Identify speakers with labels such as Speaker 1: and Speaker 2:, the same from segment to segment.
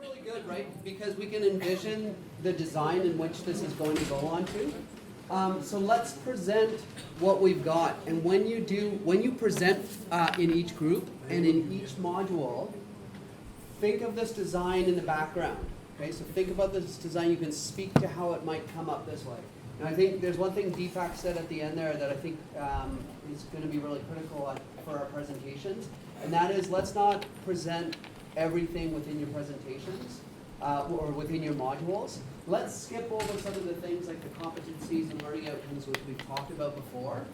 Speaker 1: really good, right? Because we can envision the design in which this is going to go onto. So let's present what we've got. And when you present in each group and in each module, think of this design in the background. Okay, so think about this design. You can speak to how it might come up this way. And I think there's one thing Deepak said at the end there that I think is going to be really critical for our presentations, and that is let's not present everything within your presentations or within your modules. Let's skip over some of the things like the competencies and learning outcomes which we've talked about before.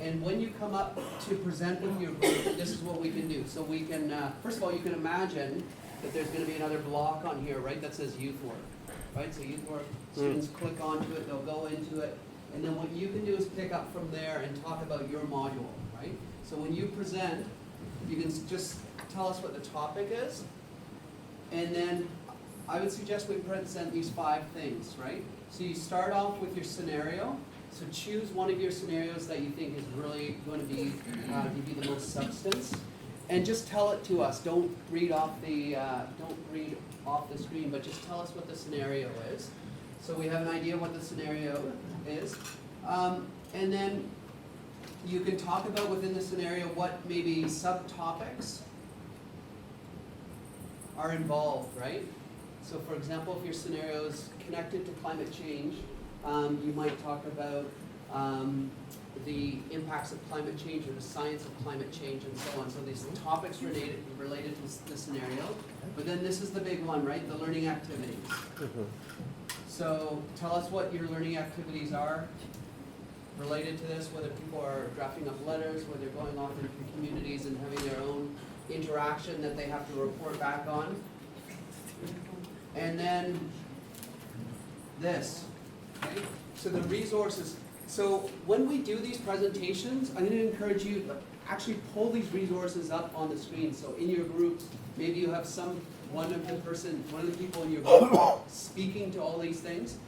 Speaker 1: And when you come up to present with your group, this is what we can do. So we can, first of all, you can imagine that there's going to be another block on here, right, that says youth work. Right, so youth work, students click onto it, they'll go into it, and then what you can do is pick up from there and talk about your module, right? So when you present, you can just tell us what the topic is, and then I would suggest we present these 5 things, right? So you start off with your scenario, so choose one of your scenarios that you think is really going to be, give you the most substance, and just tell it to us. Don't read off the screen, but just tell us what the scenario is. So we have an idea what the scenario is. And then you can talk about within the scenario what maybe subtopics are involved, right? So for example, if your scenario is connected to climate change, you might talk about the impacts of climate change or the science of climate change and so on. So these topics related to the scenario. But then this is the big one, right? The learning activities. So tell us what your learning activities are related to this, whether people are drafting up letters, whether they're going off into communities and having their own interaction that they have to report back on. And then this, okay? So the resources. So when we do these presentations, I'm going to encourage you to actually pull these resources up on the screen. So in your groups, maybe you have one of the people in your group speaking to all these things.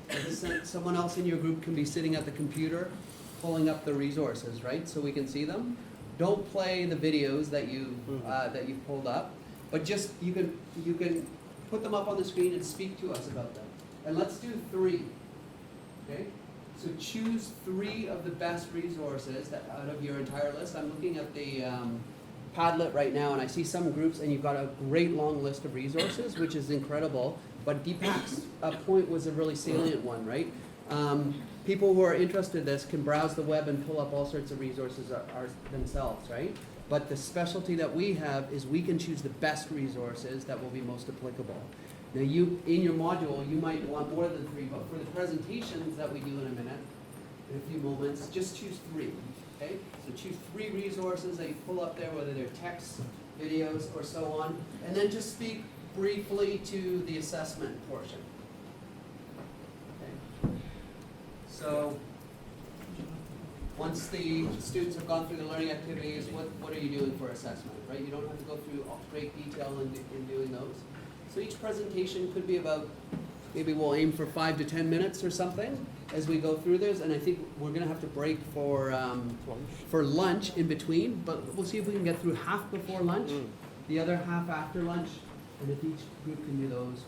Speaker 1: Someone else in your group can be sitting at the computer pulling up the resources, right? So we can see them. Don't play the videos that you've pulled up, but just you can put them up on the screen and speak to us about them. And let's do 3. Okay? So choose 3 of the best resources out of your entire list. I'm looking at the Padlet right now, and I see some groups, and you've got a great long list of resources, which is incredible. But Deepak's point was a really salient one, right? People who are interested in this can browse the web and pull up all sorts of resources themselves, right? But the specialty that we have is we can choose the best resources that will be most applicable. Now in your module, you might want more than 3, but for the presentations that we do in a minute, in a few moments, just choose 3, okay? So choose 3 resources that you pull up there, whether they're text, videos, or so on, and then just speak briefly to the assessment portion. Okay? So once the students have gone through the learning activities, what are you doing for assessment, right? You don't have to go through great detail in doing those. So each presentation could be about, maybe we'll aim for 5 to 10 minutes or something as we go through this, and I think we're going to have to break for lunch in between, but we'll see if we can get through half before lunch, the other half after lunch, and if each group can do those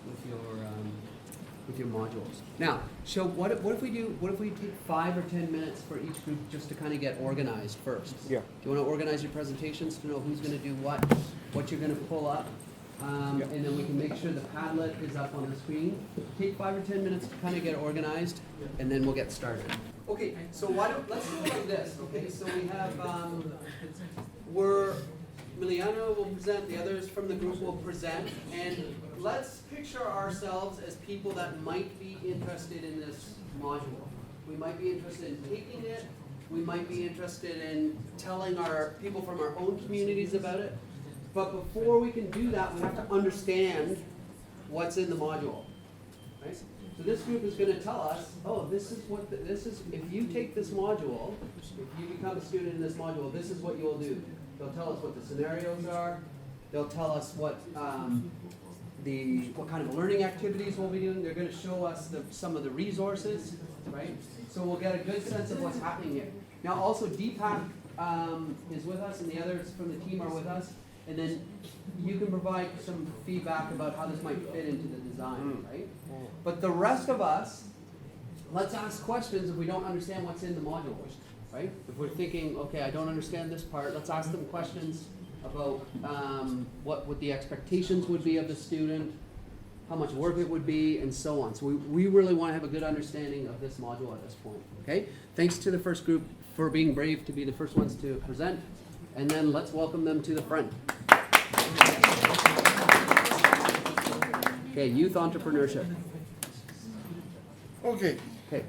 Speaker 1: with your modules. Now, so what if we take 5 or 10 minutes for each group just to kind of get organized first?
Speaker 2: Yeah.
Speaker 1: Do you want to organize your presentations to know who's going to do what you're going to pull up? And then we can make sure the Padlet is up on the screen. Take 5 or 10 minutes to kind of get organized, and then we'll get started. Okay, so let's do it like this. Okay, so we have Miliano will present, the others from the group will present, and let's picture ourselves as people that might be interested in this module. We might be interested in taking it. We might be interested in telling our people from our own communities about it. But before we can do that, we have to understand what's in the module. Right? So this group is going to tell us, oh, this is, if you take this module, if you become a student in this module, this is what you'll do. They'll tell us what the scenarios are. They'll tell us what kind of learning activities we'll be doing. They're going to show us some of the resources, right? So we'll get a good sense of what's happening here. Now also Deepak is with us, and the others from the team are with us. and then you can provide some feedback about how this might fit into the design, right? But the rest of us, let's ask questions if we don't understand what's in the module, right? If we're thinking, okay, I don't understand this part, let's ask them questions about what the expectations would be of the student, how much work it would be, and so on. So we really want to have a good understanding of this module at this point, okay? Thanks to the first group for being brave to be the first ones to present, and then let's welcome them to the front. Okay, youth entrepreneurship.
Speaker 2: Okay.
Speaker 1: Okay.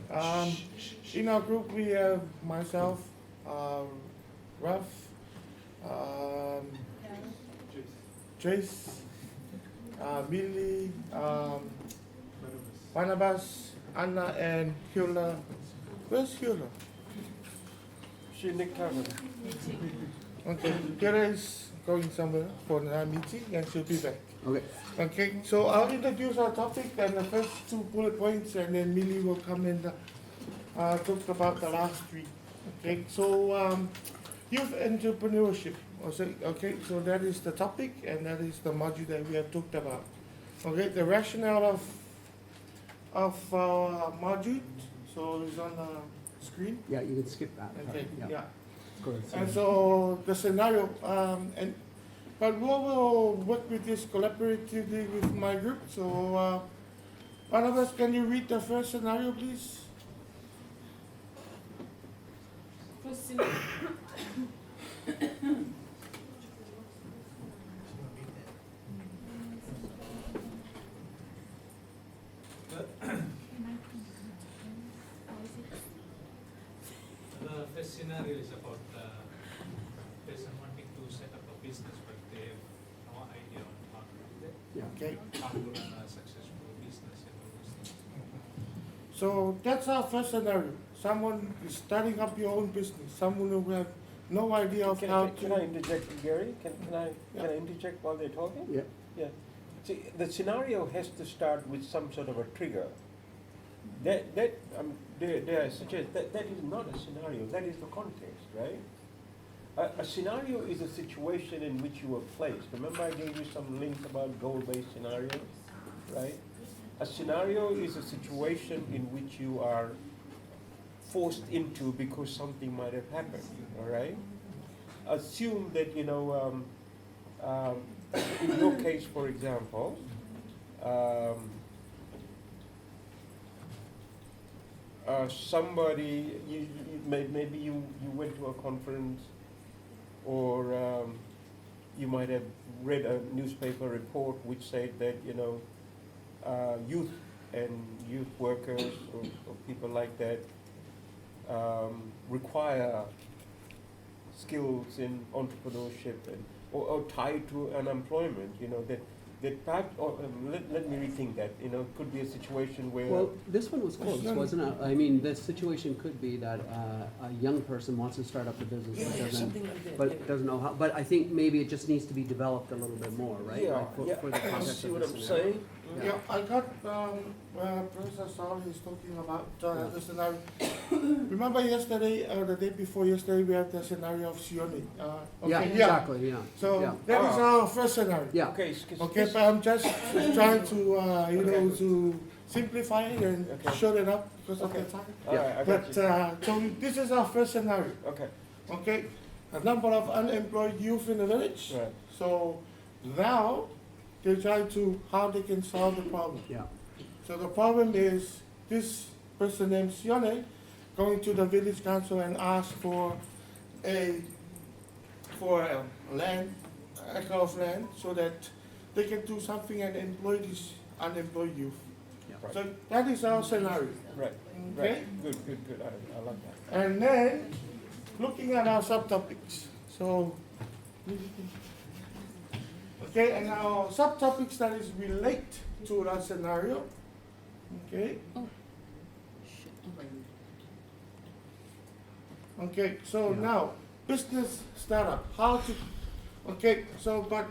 Speaker 2: In our group, we have myself, Ralph, Trace, Billy, Barnabas, Anna, and Hula. Where's Hula?
Speaker 3: She Nick Carter.
Speaker 2: Okay, Hula is going somewhere for a meeting, and she'll be back.
Speaker 1: Okay.
Speaker 2: Okay, so I'll introduce our topic and the first 2 bullet points, and then Millie will come and talk about the last 3. Okay, so youth entrepreneurship. Okay, so that is the topic, and that is the module that we have talked about. Okay, the rationale of module, so it's on the screen.
Speaker 1: Yeah, you can skip that.
Speaker 2: Okay, yeah.
Speaker 1: Go ahead.
Speaker 2: And so the scenario, but we will work with this collaboratively with my group. So one of us, can you read the first scenario, please?
Speaker 4: First scenario.
Speaker 5: The first scenario is about person wanting to set up a business, but they have no idea on how to do that,
Speaker 1: Yeah.
Speaker 2: Okay.
Speaker 5: how to run a successful business and all those things.
Speaker 2: So that's our first scenario. Someone is starting up your own business. Someone who have no idea of how
Speaker 3: Can I
Speaker 2: to.
Speaker 3: interject, Gary? Can I interject while they're talking?
Speaker 1: Yeah.
Speaker 3: Yeah. See, the scenario has to start with some sort of a trigger. Dare I suggest that is not a scenario. That is the context, right? A scenario is a situation in which you are placed. Remember, I gave you some links about goal-based scenarios, right? A scenario is a situation in which you are forced into because something might have happened. All right. Assume that in your case, for example. Somebody, maybe you went to a conference, or you might have read a newspaper report which said that youth and youth workers or people like that require skills in entrepreneurship or tied to unemployment. That perhaps, let me rethink that. Could be a situation where.
Speaker 1: Well, this one was close, wasn't it? I mean, the situation could be that a young person wants to start up a business but doesn't know how. But I think maybe it just needs to be developed a little bit more, right?
Speaker 3: Yeah,
Speaker 1: Like for the
Speaker 3: I
Speaker 1: context
Speaker 3: see
Speaker 1: of
Speaker 3: what
Speaker 1: this
Speaker 3: I'm
Speaker 1: scenario.
Speaker 3: saying.
Speaker 2: Yeah, I got Professor Saul is talking about the scenario. Remember yesterday, or the day before yesterday, we had the scenario of Sione.
Speaker 1: Yeah, exactly, yeah.
Speaker 2: So
Speaker 1: Yeah.
Speaker 2: that is our first scenario.
Speaker 1: Yeah.
Speaker 3: Okay.
Speaker 2: Okay, but I'm just trying to to simplify it and short it up because of the time.
Speaker 3: All right, I got
Speaker 2: But
Speaker 3: you.
Speaker 2: so this is our first scenario.
Speaker 3: Okay.
Speaker 2: Okay, a number of unemployed youth in the village.
Speaker 3: Right.
Speaker 2: So now they try to how they can solve the problem.
Speaker 1: Yeah.
Speaker 2: So the problem is this person named Sione going to the village council and ask for a land, acre of land, so that they can do something and employ these unemployed youth.
Speaker 3: Right.
Speaker 2: So that is our scenario.
Speaker 3: Right.
Speaker 2: Okay.
Speaker 3: Right. Good. I like that.
Speaker 2: And then looking at our subtopics. So okay, and our subtopics that is relate to that scenario. Okay. Okay, so now business startup. How to okay, so but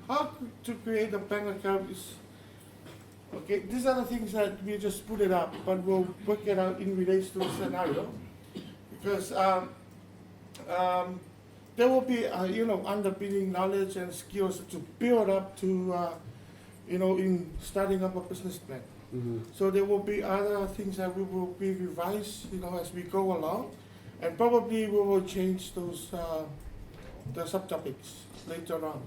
Speaker 2: how to create a bank account is okay, these are the things that we just put it up, but we'll work it out in relation to the scenario. Because there will be, underpinning knowledge and skills to build up to, in starting up a business plan. So there will be other things that we will be revised, as we go along, and probably we will change those the subtopics later on.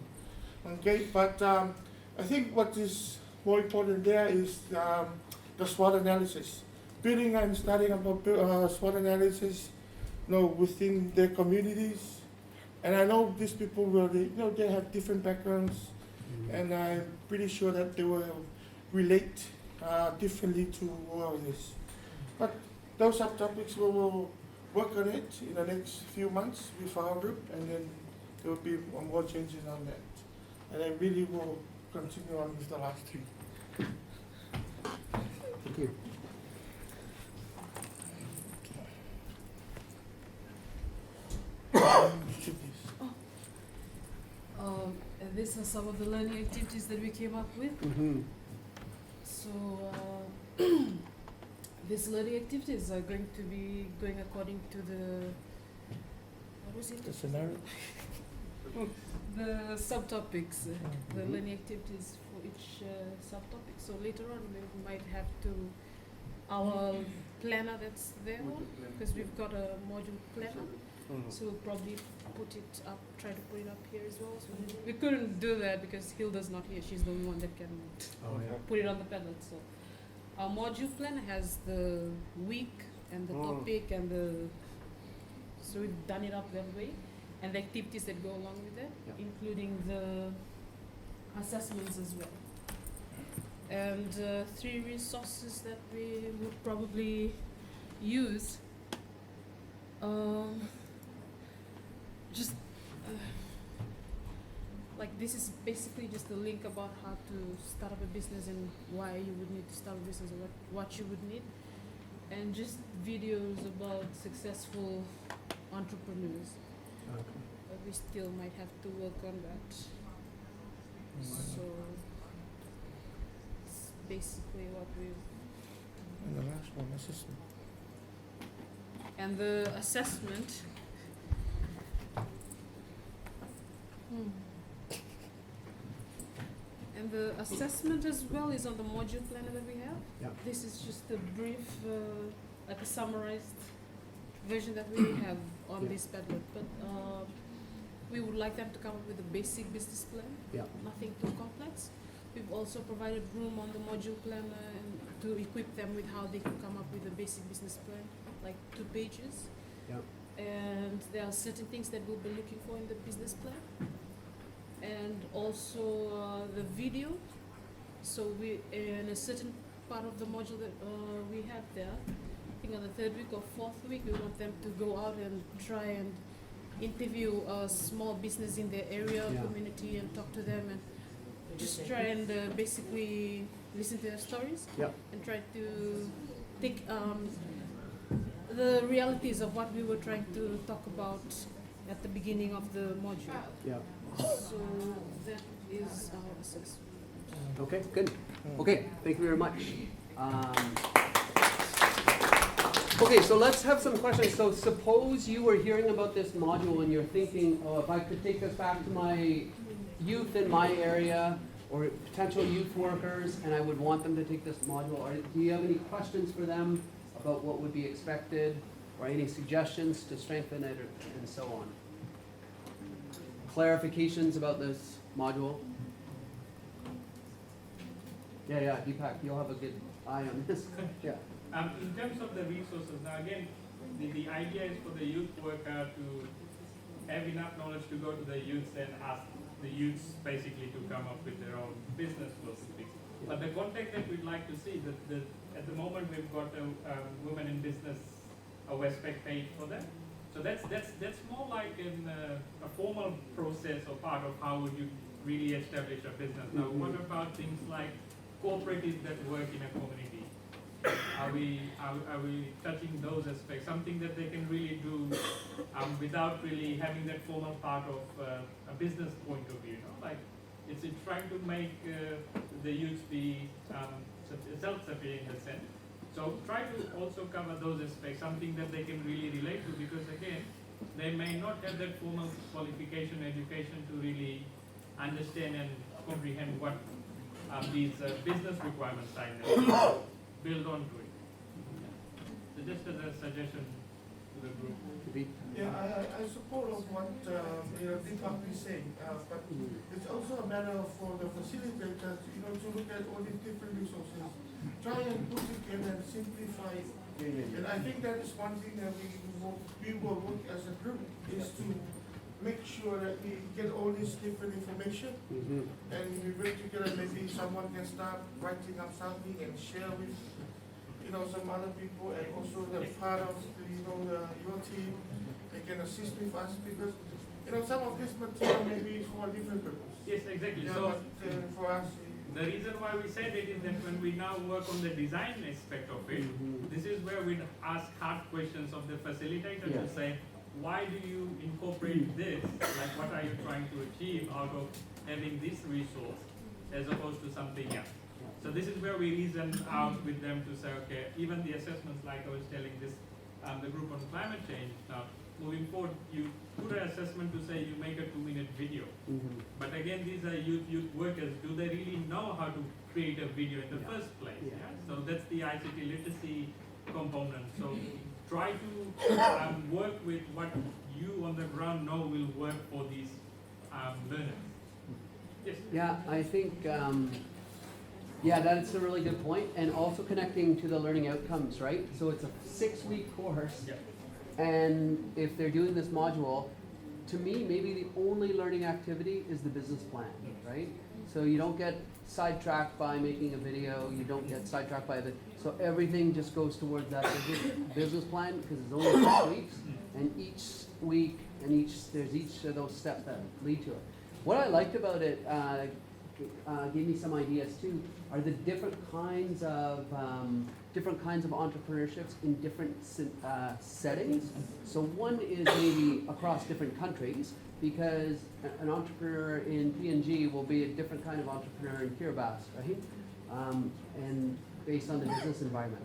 Speaker 2: Okay, but I think what is more important there is the SWOT analysis, building and starting up a SWOT analysis, within their communities. And I know these people will, they have different backgrounds, and I'm pretty sure that they will relate differently to all of this. But those subtopics we will work on it in the next few months with our group, and then there will be more changes on that. And I really will continue on with the last three.
Speaker 1: Thank you.
Speaker 4: And these are some of the learning activities that we came up with. So these learning activities are going to be going according to what was it?
Speaker 2: The scenario.
Speaker 4: The subtopics, the learning activities for each subtopic. So later on we might have to, our planner that's there, because we've got a module planner. So we'll probably put it up, try to put it up here as well. So we couldn't do that because Hilda's not here. She's the only one that can put it on the Padlet. So our module planner has the week and the topic and so we've done it up that way. And the activities that go along with that, including the assessments as well. And 3 resources that we would probably use. Like this is basically just a link about how to start up a business and why you would need to start a business and what you would need. And just videos about successful entrepreneurs. But we still might have to work on that. So it's basically what we've.
Speaker 2: And the last one, assessment.
Speaker 4: And the assessment. And the assessment as well is on the module planner that we have.
Speaker 1: Yeah.
Speaker 4: This is just a brief, like a summarized version that we have on this Padlet. But we would like them to come up with a basic business plan, nothing too complex. We've also provided room on the module planner and to equip them with how they can come up with a basic business plan, like 2 pages. And there are certain things that we'll be looking for in the business plan. And also the video. So we, in a certain part of the module that we have there, I think on the 3rd week or 4th week, we want them to go out and try and interview a small business in their area, community, and talk to them and just try and basically listen to their stories and try to take the realities of what we were trying to talk about at the beginning of the module. So that is our assessment.
Speaker 1: Okay, good. Okay, thank you very much. Okay, so let's have some questions. So suppose you were hearing about this module and you're thinking, oh, if I could take this back to my youth in my area or potential youth workers and I would want them to take this module, do you have any questions for them about what would be expected or any suggestions to strengthen it and so on? Clarifications about this module? Yeah, Deepak, you'll have a good eye on this. Yeah.
Speaker 5: In terms of the resources, now again, the idea is for the youth worker to have enough knowledge to go to the youths and ask the youths basically to come up with their own business, so to speak. But the context that we'd like to see, that at the moment we've got a women in business, a Westpac page for that. So that's more like a formal process or part of how would you really establish a business. Now, what about things like cooperatives that work in a community? Are we touching those aspects? Something that they can really do without really having that formal part of a business point of view. Like it's trying to make the youth be self-sufficient in that sense. So try to also cover those aspects, something that they can really relate to, because again, they may not have that formal qualification, education to really understand and comprehend what these business requirements are, and build onto it. So just as a suggestion to the group.
Speaker 2: Yeah, I support of what Deepak is saying, but it's also a matter for the facilitators, to look at all these different resources, try and put together and simplify it. And I think that is one thing that we will work as a group, is to make sure that we get all this different information, and we work together. Maybe someone can start writing up something and share with some other people, and also the part of your team, they can assist with us, because some of this material maybe is for a different purpose.
Speaker 5: Yes, exactly.
Speaker 2: Yeah,
Speaker 5: So
Speaker 2: but for us,
Speaker 5: the reason why we said it is that when we now work on the design aspect of it, this is where we ask hard questions of the facilitator to say, why do you incorporate this? Like, what are you trying to achieve out of having this resource as opposed to something else? So this is where we reason out with them to say, okay, even the assessments, like I was telling this, the group on climate change, now moving forward, you put an assessment to say you make a 2-minute video. But again, these are youth workers. Do they really know how to create a video in the first place? Yeah. So that's the ICT literacy component. So try to work with what you on the ground know will work for these learners. Yes.
Speaker 1: Yeah, I think, that's a really good point, and also connecting to the learning outcomes, right? So it's a 6-week course, and if they're doing this module, to me, maybe the only learning activity is the business plan, right? So you don't get sidetracked by making a video, you don't get sidetracked by so everything just goes towards that business plan, because it's only 6 weeks, and each week, and there's each of those steps that lead to it. What I liked about it, gave me some ideas too, are the different kinds of entrepreneurships in different settings. So one is maybe across different countries, because an entrepreneur in PNG will be a different kind of entrepreneur in Kiribati, right? And based on the business environment.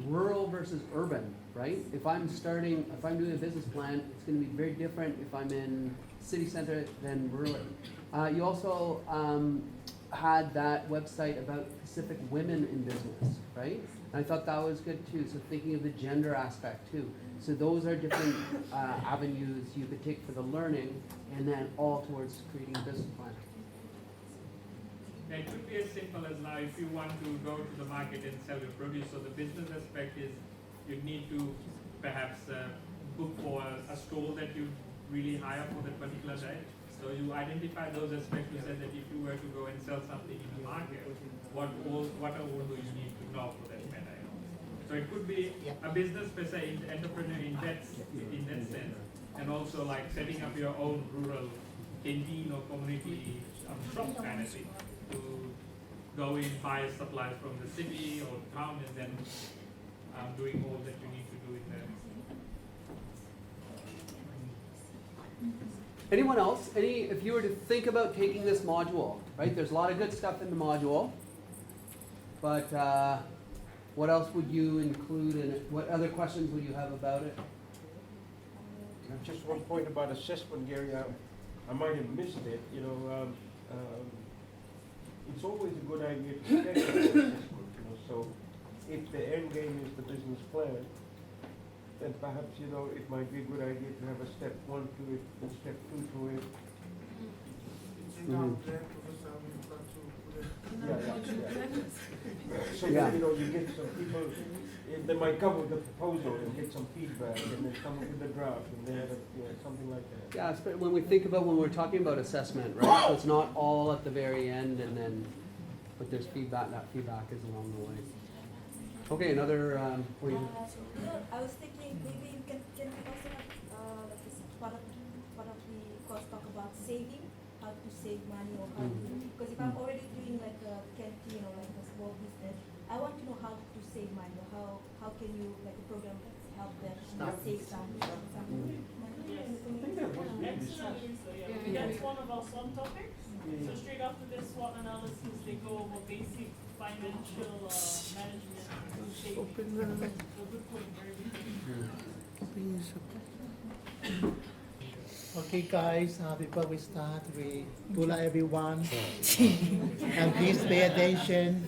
Speaker 1: Rural versus urban, right? If I'm doing a business plan, it's going to be very different if I'm in city center than rural. You also had that website about Pacific women in business, right? And I thought that was good too. So thinking of the gender aspect too. So those are different avenues you could take for the learning, and then all towards creating a business plan.
Speaker 5: It could be as simple as now, if you want to go to the market and sell your produce, so the business aspect is you need to perhaps book for a store that you really hire for that particular day. So you identify those aspects to say that if you were to go and sell something in the market, what all do you need to know for that matter? So it could be a business per se, entrepreneur in that sense, and also like setting up your own rural canteen or community shop kind of thing, to go in, buy supplies from the city or town, and then doing all that you need to do in there.
Speaker 1: Anyone else? If you were to think about taking this module, right? There's a lot of good stuff in the module, but what else would you include in it? What other questions would you have about it?
Speaker 3: Just one point about assessment, Gary. I might have missed it. It's always a good idea to schedule an assessment. So if the end game is the business plan, then perhaps it might be a good idea to have a step 1 to it and step 2 to it.
Speaker 2: it's in our plan, Professor, we've got to put it.
Speaker 3: So that, you get some people, they might come with a proposal and get some feedback, and then come up with a draft, and they have something like that.
Speaker 1: Yeah, when we're talking about assessment, right? So it's not all at the very end, but there's feedback. That feedback is along the way. Okay, another.
Speaker 6: I was thinking maybe can we also have like this part of the course talk about saving, how to save money, or how to, because if I'm already doing like a canteen or like a small business, I want to know how to save money, or how can you, like a program help them save some money.
Speaker 7: Excellent. That's one of our subtopics. So straight after this SWOT analysis, they go over basic financial management. So good point, very good.
Speaker 8: Okay, guys, before we start, we good luck everyone. And please pay attention.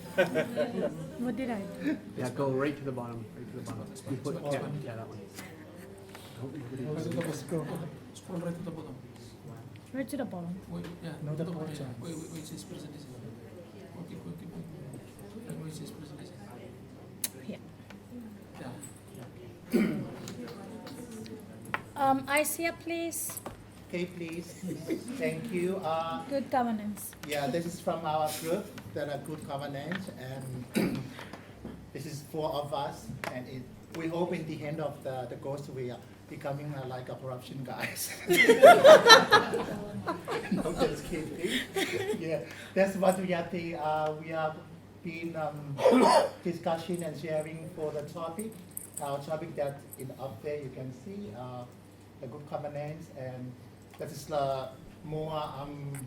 Speaker 4: What did I do?
Speaker 1: Yeah, go right to the bottom, right to the bottom. You put, yeah, that one.
Speaker 8: Scroll.
Speaker 9: Scroll right to the bottom.
Speaker 4: Right to the bottom.
Speaker 9: Wait, yeah.
Speaker 8: No, the
Speaker 9: to
Speaker 8: bottom.
Speaker 9: yeah. Wait, it says presentation. Okay, keep going. And where it says presentation.
Speaker 4: Yeah.
Speaker 9: Yeah.
Speaker 4: ICA, please.
Speaker 8: Okay, please. Thank you.
Speaker 4: Good governance.
Speaker 8: Yeah, this is from our group that are good governance, and this is 4 of us, and we hope in the end of the course we are becoming like a corruption guys. No, just kidding. Yeah, that's what we are we have been discussing and sharing for the topic. Our topic that in up there you can see the good governance, and that is more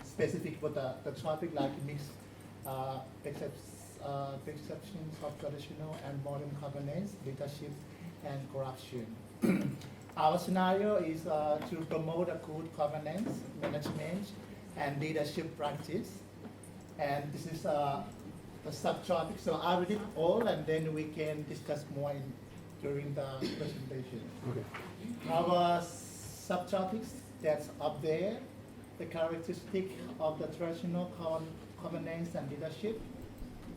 Speaker 8: specific for the topic like mixed perceptions of traditional and modern governance, leadership, and corruption. Our scenario is to promote a good governance, management, and leadership practice. And this is the subtopic. So I'll read it all, and then we can discuss more during the presentation.
Speaker 1: Okay.
Speaker 8: Our subtopics that's up there, the characteristic of the traditional governance and leadership,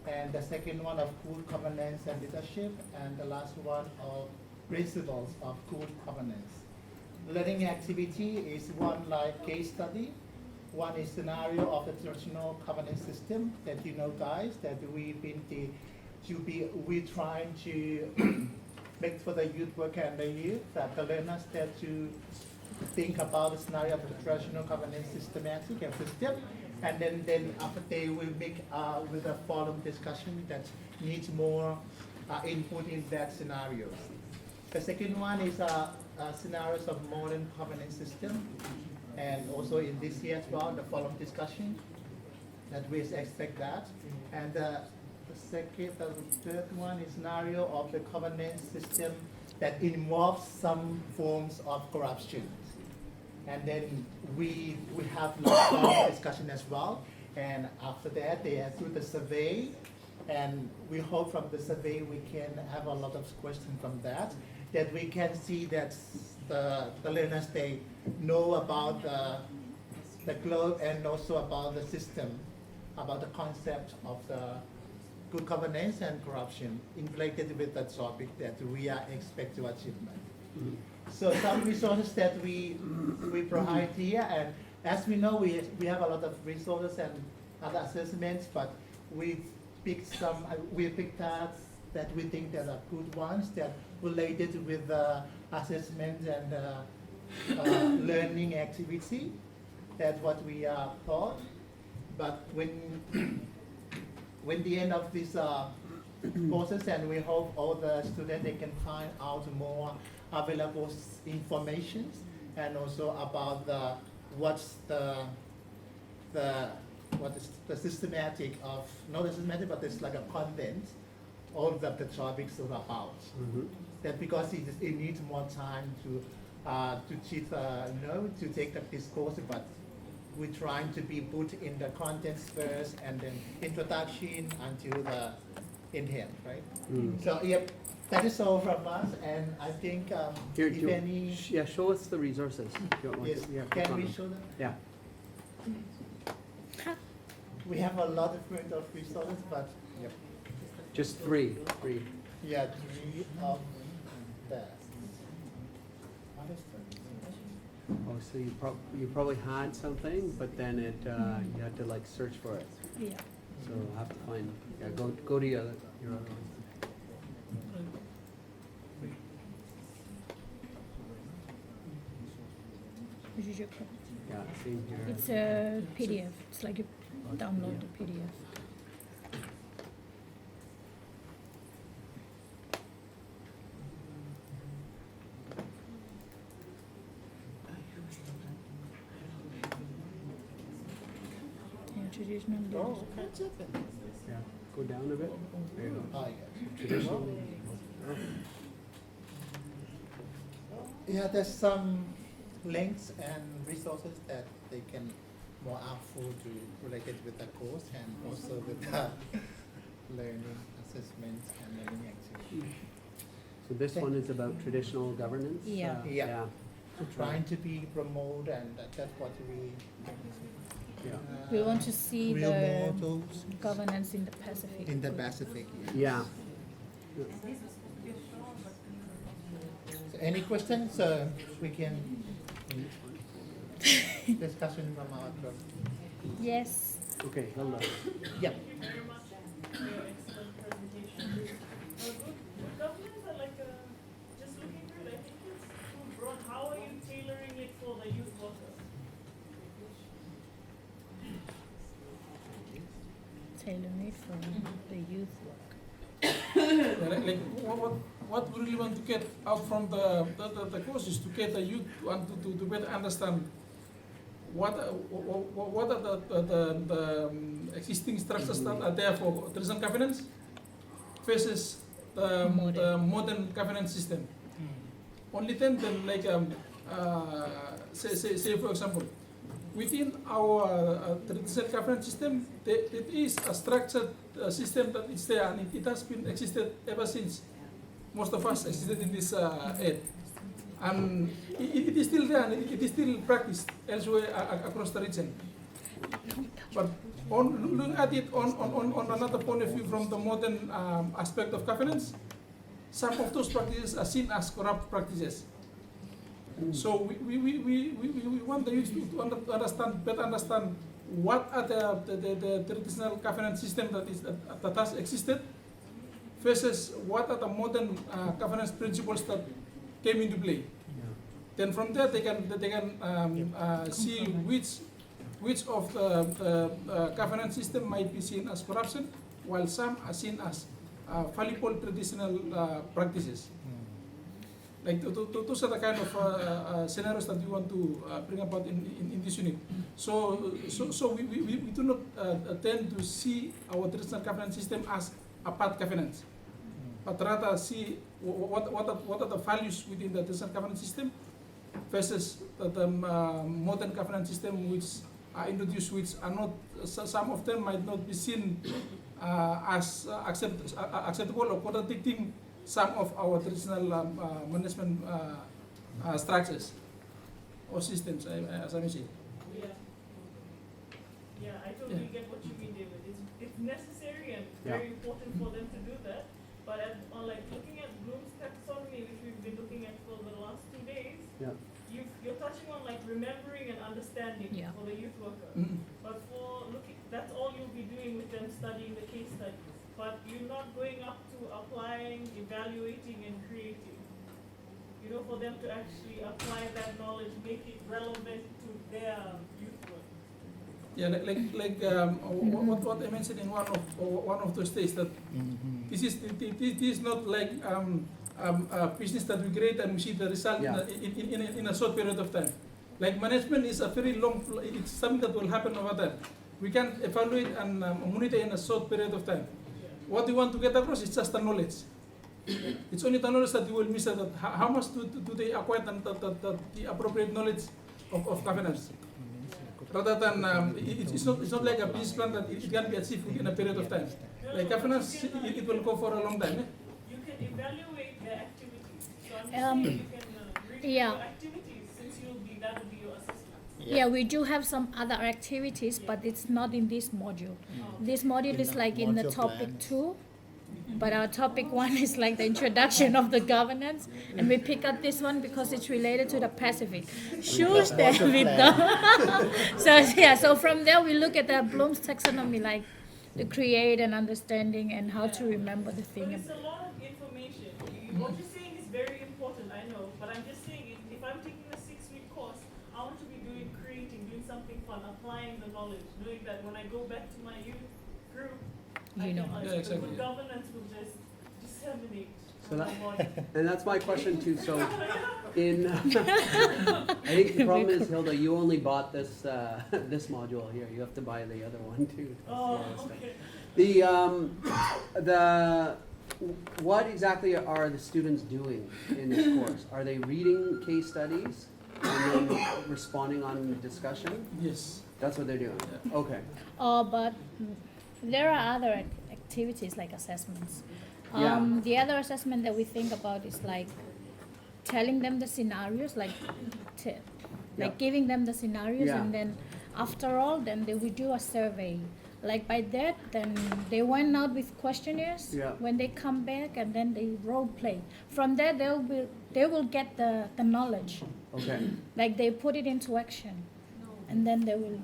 Speaker 8: and the second one of good governance and leadership, and the last one of principles of good governance. Learning activity is one like case study. One is scenario of the traditional governance system that you know, guys, that we're trying to make for the youth worker and the youth, that the learners that to think about the scenario of the traditional governance systematic and system, and then after they will make with a forum discussion that needs more input in that scenarios. The second one is scenarios of modern governance system, and also in this year as well, the forum discussion that we expect that. And the third one is scenario of the governance system that involves some forms of corruption. And then we have a discussion as well. And after that, they do the survey, and we hope from the survey we can have a lot of questions from that we can see that the learners, they know about the globe and also about the system, about the concept of the good governance and corruption related with the topic that we are expect to achieve.
Speaker 1: Mm-hmm.
Speaker 8: So some resources that we provide here, and as we know, we have a lot of resources and other assessments, but we picked that we think that are good ones that related with assessment and learning activity. That's what we are taught. But when the end of this process, and we hope all the students they can find out more available information, and also about what is the systematic of, not the systematic, but it's like a content, all of the topics are about.
Speaker 1: Mm-hmm.
Speaker 8: That because it needs more time to take this course, but we're trying to be put in the contents first, and then introduction until the intent, right?
Speaker 1: Mm.
Speaker 8: So yep, that is all from us, and I think
Speaker 1: Here,
Speaker 8: if any,
Speaker 1: yeah, show us the resources. If you don't want
Speaker 8: yes,
Speaker 1: to. Yeah, click
Speaker 8: can
Speaker 1: on
Speaker 8: we
Speaker 1: them.
Speaker 8: show them?
Speaker 1: Yeah.
Speaker 8: We have a lot of different of resources, but yep.
Speaker 1: Just three.
Speaker 8: Yeah, 3 of that.
Speaker 1: Oh, so you probably had something, but then it you had to like search for it.
Speaker 4: Yeah.
Speaker 1: So I'll have to find. Yeah, go to your other one.
Speaker 4: Which is your copy?
Speaker 1: Yeah, same here.
Speaker 4: It's a PDF. It's like you download the PDF. Yeah, traditional leadership.
Speaker 1: Yeah, go down a bit. There you go.
Speaker 8: Oh, yeah.
Speaker 1: Traditional.
Speaker 8: Yeah, there's some links and resources that they can more helpful to related with the course and also with the learning assessments and learning activities.
Speaker 1: So this one is about traditional governance?
Speaker 4: Yeah.
Speaker 8: Yeah. Trying to be promote and that's what we
Speaker 1: Yeah.
Speaker 4: We want to see
Speaker 8: real
Speaker 4: the
Speaker 8: models
Speaker 4: governance in the Pacific.
Speaker 8: in the Pacific.
Speaker 1: Yeah.
Speaker 8: So any questions? We can discussion from our group.
Speaker 4: Yes.
Speaker 1: Okay, Hilda.
Speaker 8: Yeah.
Speaker 7: Thank you very much for your excellent presentation. Good governance, I like, just looking through it, I think it's too broad. How are you tailoring it for the youth workers?
Speaker 4: Tailor-made for the youth work.
Speaker 9: Like what we really want to get out from the course is to get the youth to better understand what are the existing structures that are there for traditional governance versus the modern governance system. Only then like say for example, within our traditional governance system, there is a structured system that is there, and it has been existed ever since most of us existed in this age. And it is still there, and it is still practiced elsewhere across the region. But on looking at it on another point of view from the modern aspect of governance, some of those practices are seen as corrupt practices. So we want the youth to understand, better understand what are the traditional governance system that has existed versus what are the modern governance principles that came into play. Then from there they can see which of the governance system might be seen as corruption, while some are seen as valuable traditional practices. Like those are the kind of scenarios that we want to bring about in this unit. So we do not tend to see our traditional governance system as a bad governance, but rather see what are the values within the traditional governance system versus the modern governance system which are introduced, which are not, some of them might not be seen as acceptable or contradicting some of our traditional management structures or systems, as I may say.
Speaker 7: Yeah, I totally get what you mean, David. It's necessary and very important for them to do that. But on like looking at Bloom's taxonomy, which we've been looking at for the last 2 days, you're touching on like remembering and understanding for the youth worker. But for looking, that's all you'll be doing with them, studying the case studies. But you're not going up to applying, evaluating, and creating. You know, for them to actually apply that knowledge, make it relevant to their youth work.
Speaker 9: Yeah, what I mentioned in one of those days, that this is not like a business that we create and we see the result in a short period of time. Like management is a very long, it's something that will happen over time. We can evaluate and monitor in a short period of time. What we want to get across is just the knowledge. It's only the knowledge that you will miss, that how much do they acquire the appropriate knowledge of governance. Rather than, it's not like a business plan that it can be achieved in a period of time. Like governance, it will go for a long time.
Speaker 7: You can evaluate their activities. So I'm just saying you can review your activities, since that will be your assessment.
Speaker 4: Yeah, we do have some other activities, but it's not in this module. This module is like in the topic 2, but our topic 1 is like the introduction of the governance, and we pick up this one because it's related to the Pacific. Shush, David. So from there we look at the Bloom's taxonomy, like the create and understanding and how to remember the thing.
Speaker 7: But it's a lot of information. What you're saying is very important, I know, but I'm just saying if I'm taking a 6-week course, I want to be doing something fun, applying the knowledge, knowing that when I go back to my youth group, the good governance will just disseminate.
Speaker 1: And that's my question too. So, I think the problem is, Hilda, you only bought this this module here. You have to buy the other one too. Okay. What exactly are the students doing in this course? Are they reading case studies? and then responding on discussion?
Speaker 9: Yes.
Speaker 1: That's what they're doing?
Speaker 9: Yeah.
Speaker 1: Okay.
Speaker 10: But there are other activities like assessments.
Speaker 1: Yeah.
Speaker 10: The other assessment that we think about is like telling them the scenarios, like
Speaker 1: Yeah.
Speaker 10: giving them the scenarios,
Speaker 1: Yeah.
Speaker 10: and then after all, then they will do a survey. Like by that, then they went out with questionnaires.
Speaker 1: Yeah.
Speaker 10: When they come back, and then they role play. From there, they will get the knowledge.
Speaker 1: Okay.
Speaker 10: Like they put it into action, and then they will.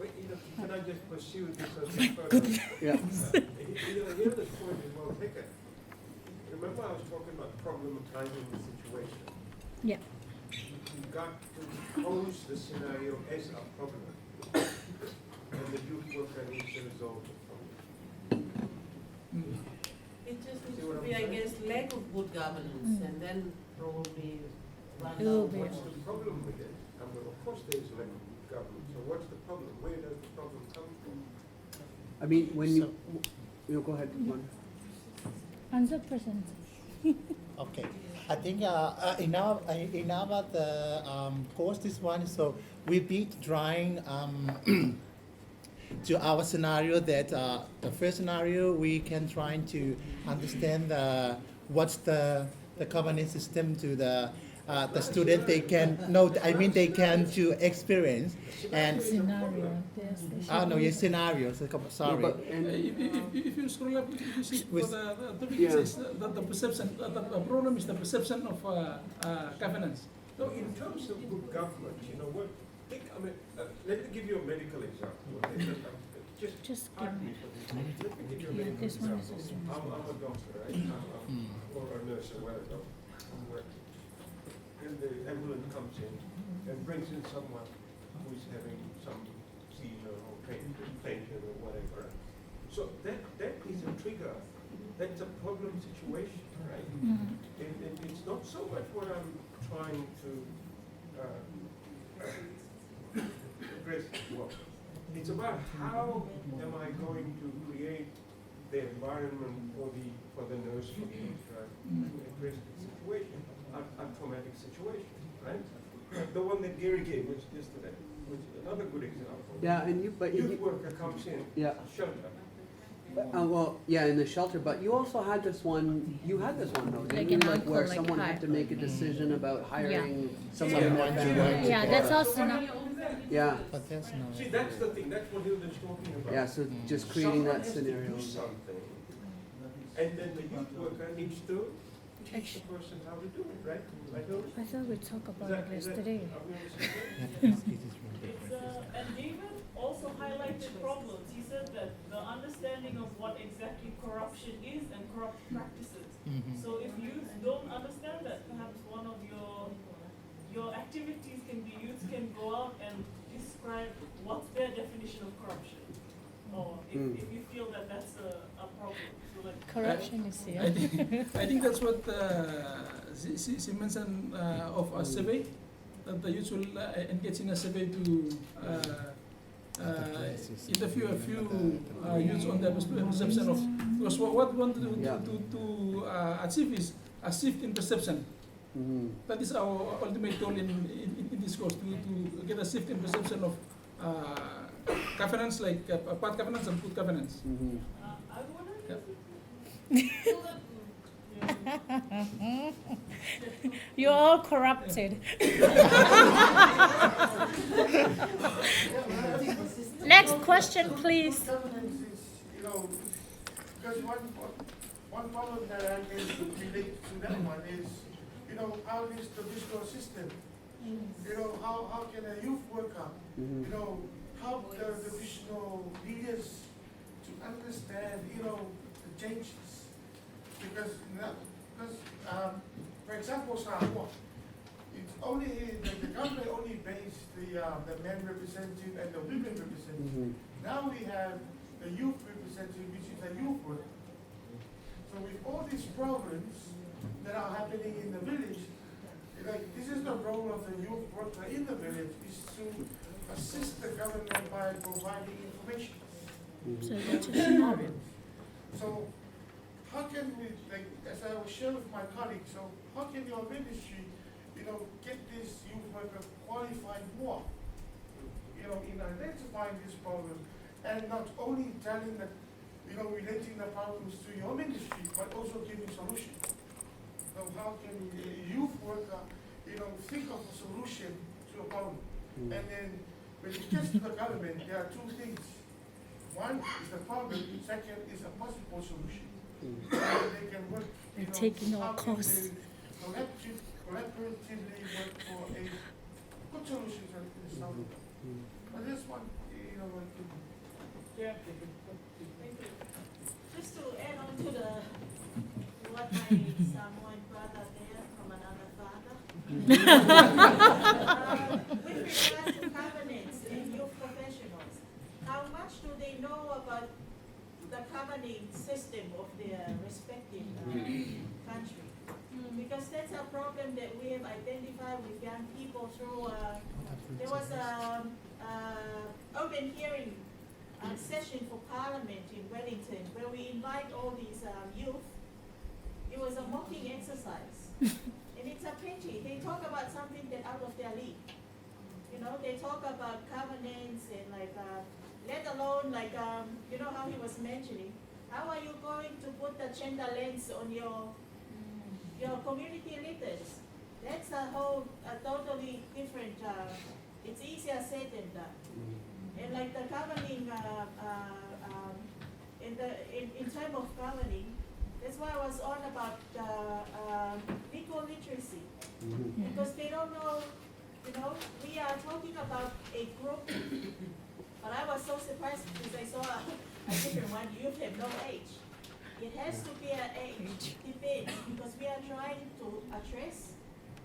Speaker 3: Wait, can I just pursue this a bit further?
Speaker 1: Yeah.
Speaker 3: Here the point is well taken. Remember I was talking about problematizing the situation.
Speaker 10: Yeah.
Speaker 3: You've got to pose the scenario as a problem. And the youth worker needs to resolve the problem.
Speaker 11: It just needs
Speaker 3: See what
Speaker 11: to
Speaker 3: I'm
Speaker 11: be, I
Speaker 3: saying?
Speaker 11: guess, lack of good governance, and then probably run
Speaker 10: It will
Speaker 11: down
Speaker 10: be.
Speaker 11: what's
Speaker 3: What's the problem with it? I mean, of course there is lack of good government. So what's the problem? Where does the problem come from?
Speaker 1: I mean, when you go ahead, one.
Speaker 10: Answer present.
Speaker 8: Okay, I think in our course this one, so we be trying to our scenario that the first scenario we can try to understand what's the governance system to the student they can know. I mean they can to experience and
Speaker 10: Scenario.
Speaker 8: yes scenarios. Sorry.
Speaker 1: No, but- and-
Speaker 9: If you scroll up, if you see for
Speaker 8: With-
Speaker 9: the topic,
Speaker 1: Yeah.
Speaker 9: it says that the perception, the problem is the perception of governance.
Speaker 3: No, in terms of good government, you know what? Let me give you a medical example. Okay?
Speaker 10: Just
Speaker 3: pardon me for this. Let me give you a medical
Speaker 10: this one is
Speaker 3: example. I'm a doctor, right? Or a nurse or whatever. I'm working. And the ambulance comes in and brings in someone who's having some seizure or fainting or whatever. So that is a trigger. That's a problem situation, right? It's not so much what I'm trying to address. Well, it's about how am I going to create the environment for the nurse for the doctor to address the situation, a traumatic situation, right? The one that Gary gave us yesterday, which is another good example.
Speaker 1: Yeah, and
Speaker 3: Youth worker comes in,
Speaker 1: Yeah.
Speaker 3: shelter.
Speaker 1: Well, yeah, in the shelter, but you also had this one, you had this one though,
Speaker 10: Like
Speaker 1: didn't you?
Speaker 10: an
Speaker 1: Like where
Speaker 10: uncle, like
Speaker 1: someone had
Speaker 10: hire.
Speaker 1: to make a decision about hiring someone
Speaker 3: Yeah.
Speaker 1: in their family.
Speaker 10: Yeah, that's also not.
Speaker 1: Yeah,
Speaker 8: But that's not.
Speaker 3: See, that's the thing, that's what Hilda's talking about.
Speaker 1: yeah, so just creating that
Speaker 3: Someone
Speaker 1: scenario.
Speaker 3: has to do something, and then the youth worker needs to teach the person how to do it, right? Like Hilda?
Speaker 10: I thought we talked about it
Speaker 3: Is that-
Speaker 10: yesterday.
Speaker 3: are we on the same page?
Speaker 7: It's, and David also highlighted problems. He said that the understanding of what exactly corruption is and corrupt practices. So if youth don't understand that, perhaps one of your activities can be youth can go out and describe what's their definition of corruption. Or if you feel that that's a problem. So like
Speaker 10: Corruption is
Speaker 9: I
Speaker 10: here.
Speaker 9: think that's what she mentioned of a survey, that the youth will engage in a survey to interview a few youths on their perception of, because what we want to do
Speaker 1: Yeah.
Speaker 9: to achieve is a shift in perception. That is our ultimate goal in this course, to get a shift in perception of governance, like bad governance and good governance.
Speaker 7: I wonder
Speaker 9: Yeah.
Speaker 10: You're all corrupted. Next question, please.
Speaker 2: Governance is, because one problem that I can relate to that one is, how is the visual system? How can a youth worker, help the divisional leaders to understand, the changes? Because, for example, Samoa, it's only, the government only based the men representative and the women representative. Now we have the youth representative, which is a youth worker. So with all these problems that are happening in the village, this is the role of the youth worker in the village, is to assist the government by providing information.
Speaker 10: So what's your scenario?
Speaker 2: So how can we, as I was sharing with my colleagues, so how can your ministry, get this youth worker qualified more, in identifying this problem, and not only telling that, relating the problems to your ministry, but also giving solutions. So how can a youth worker, think of a solution to a problem? And then when it gets to the government, there are two things. One is the problem, second is a possible solution. So they can work,
Speaker 10: They're taking our
Speaker 2: how can
Speaker 10: course.
Speaker 2: they collaboratively work for a good solution to the problem. But this one,
Speaker 7: Yeah. Thank you. Just to add on to what my Samoan brother there from another father. With regard to governance and youth professionals, how much do they know about the governing system of their respective country? Because that's a problem that we have identified with young people through, there was a open hearing session for Parliament in Wellington where we invite all these youth. It was a mocking exercise. And it's a pity. They talk about something that out of their league. They talk about governance and let alone how he was mentioning, how are you going to put the gender lens on your community leaders? That's a totally different, it's easier said than done. And the governing, in terms of governing, that's why I was on about legal literacy. Because they don't know, we are talking about a group, but I was so surprised because I saw a different one, youth have no age. It has to be an age debate because we are trying to address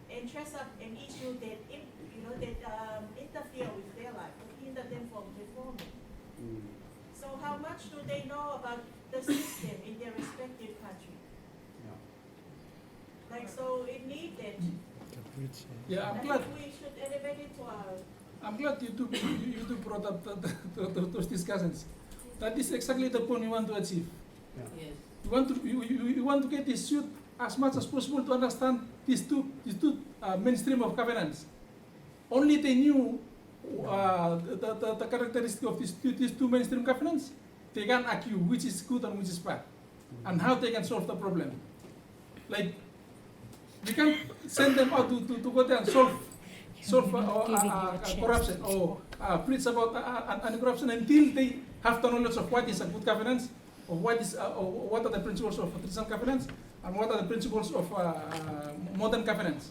Speaker 7: and dress up an issue that interfere with their life, or hinder them from performing. So how much do they know about the system in their respective country? So it needed.
Speaker 9: Yeah,
Speaker 7: I think we should elevate it to our.
Speaker 9: I'm glad you two brought up those discussions. That is exactly the point we want to achieve.
Speaker 11: Yes.
Speaker 9: You want to get this youth as much as possible to understand these two mainstream of governance. Only they knew the characteristic of these two mainstream governance, they can argue which is good and which is bad, and how they can solve the problem. We can't send them out to go there and solve corruption or preach about anti-corruption until they have the knowledge of what is a good governance, or what are the principles of traditional governance, and what are the principles of modern governance.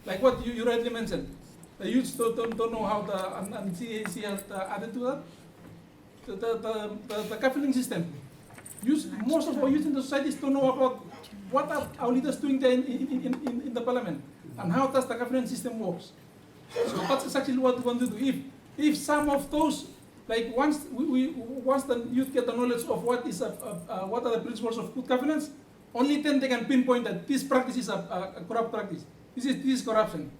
Speaker 9: Like what you rightly mentioned, the youths don't know how and CAC has added to that, the governing system. Most of our youth in the societies don't know about what are our leaders doing there in the parliament, and how does the governance system works. So that's exactly what we want to do. If some of those, once the youth get the knowledge of what are the principles of good governance, only then they can pinpoint that this practice is a corrupt practice. This is corruption.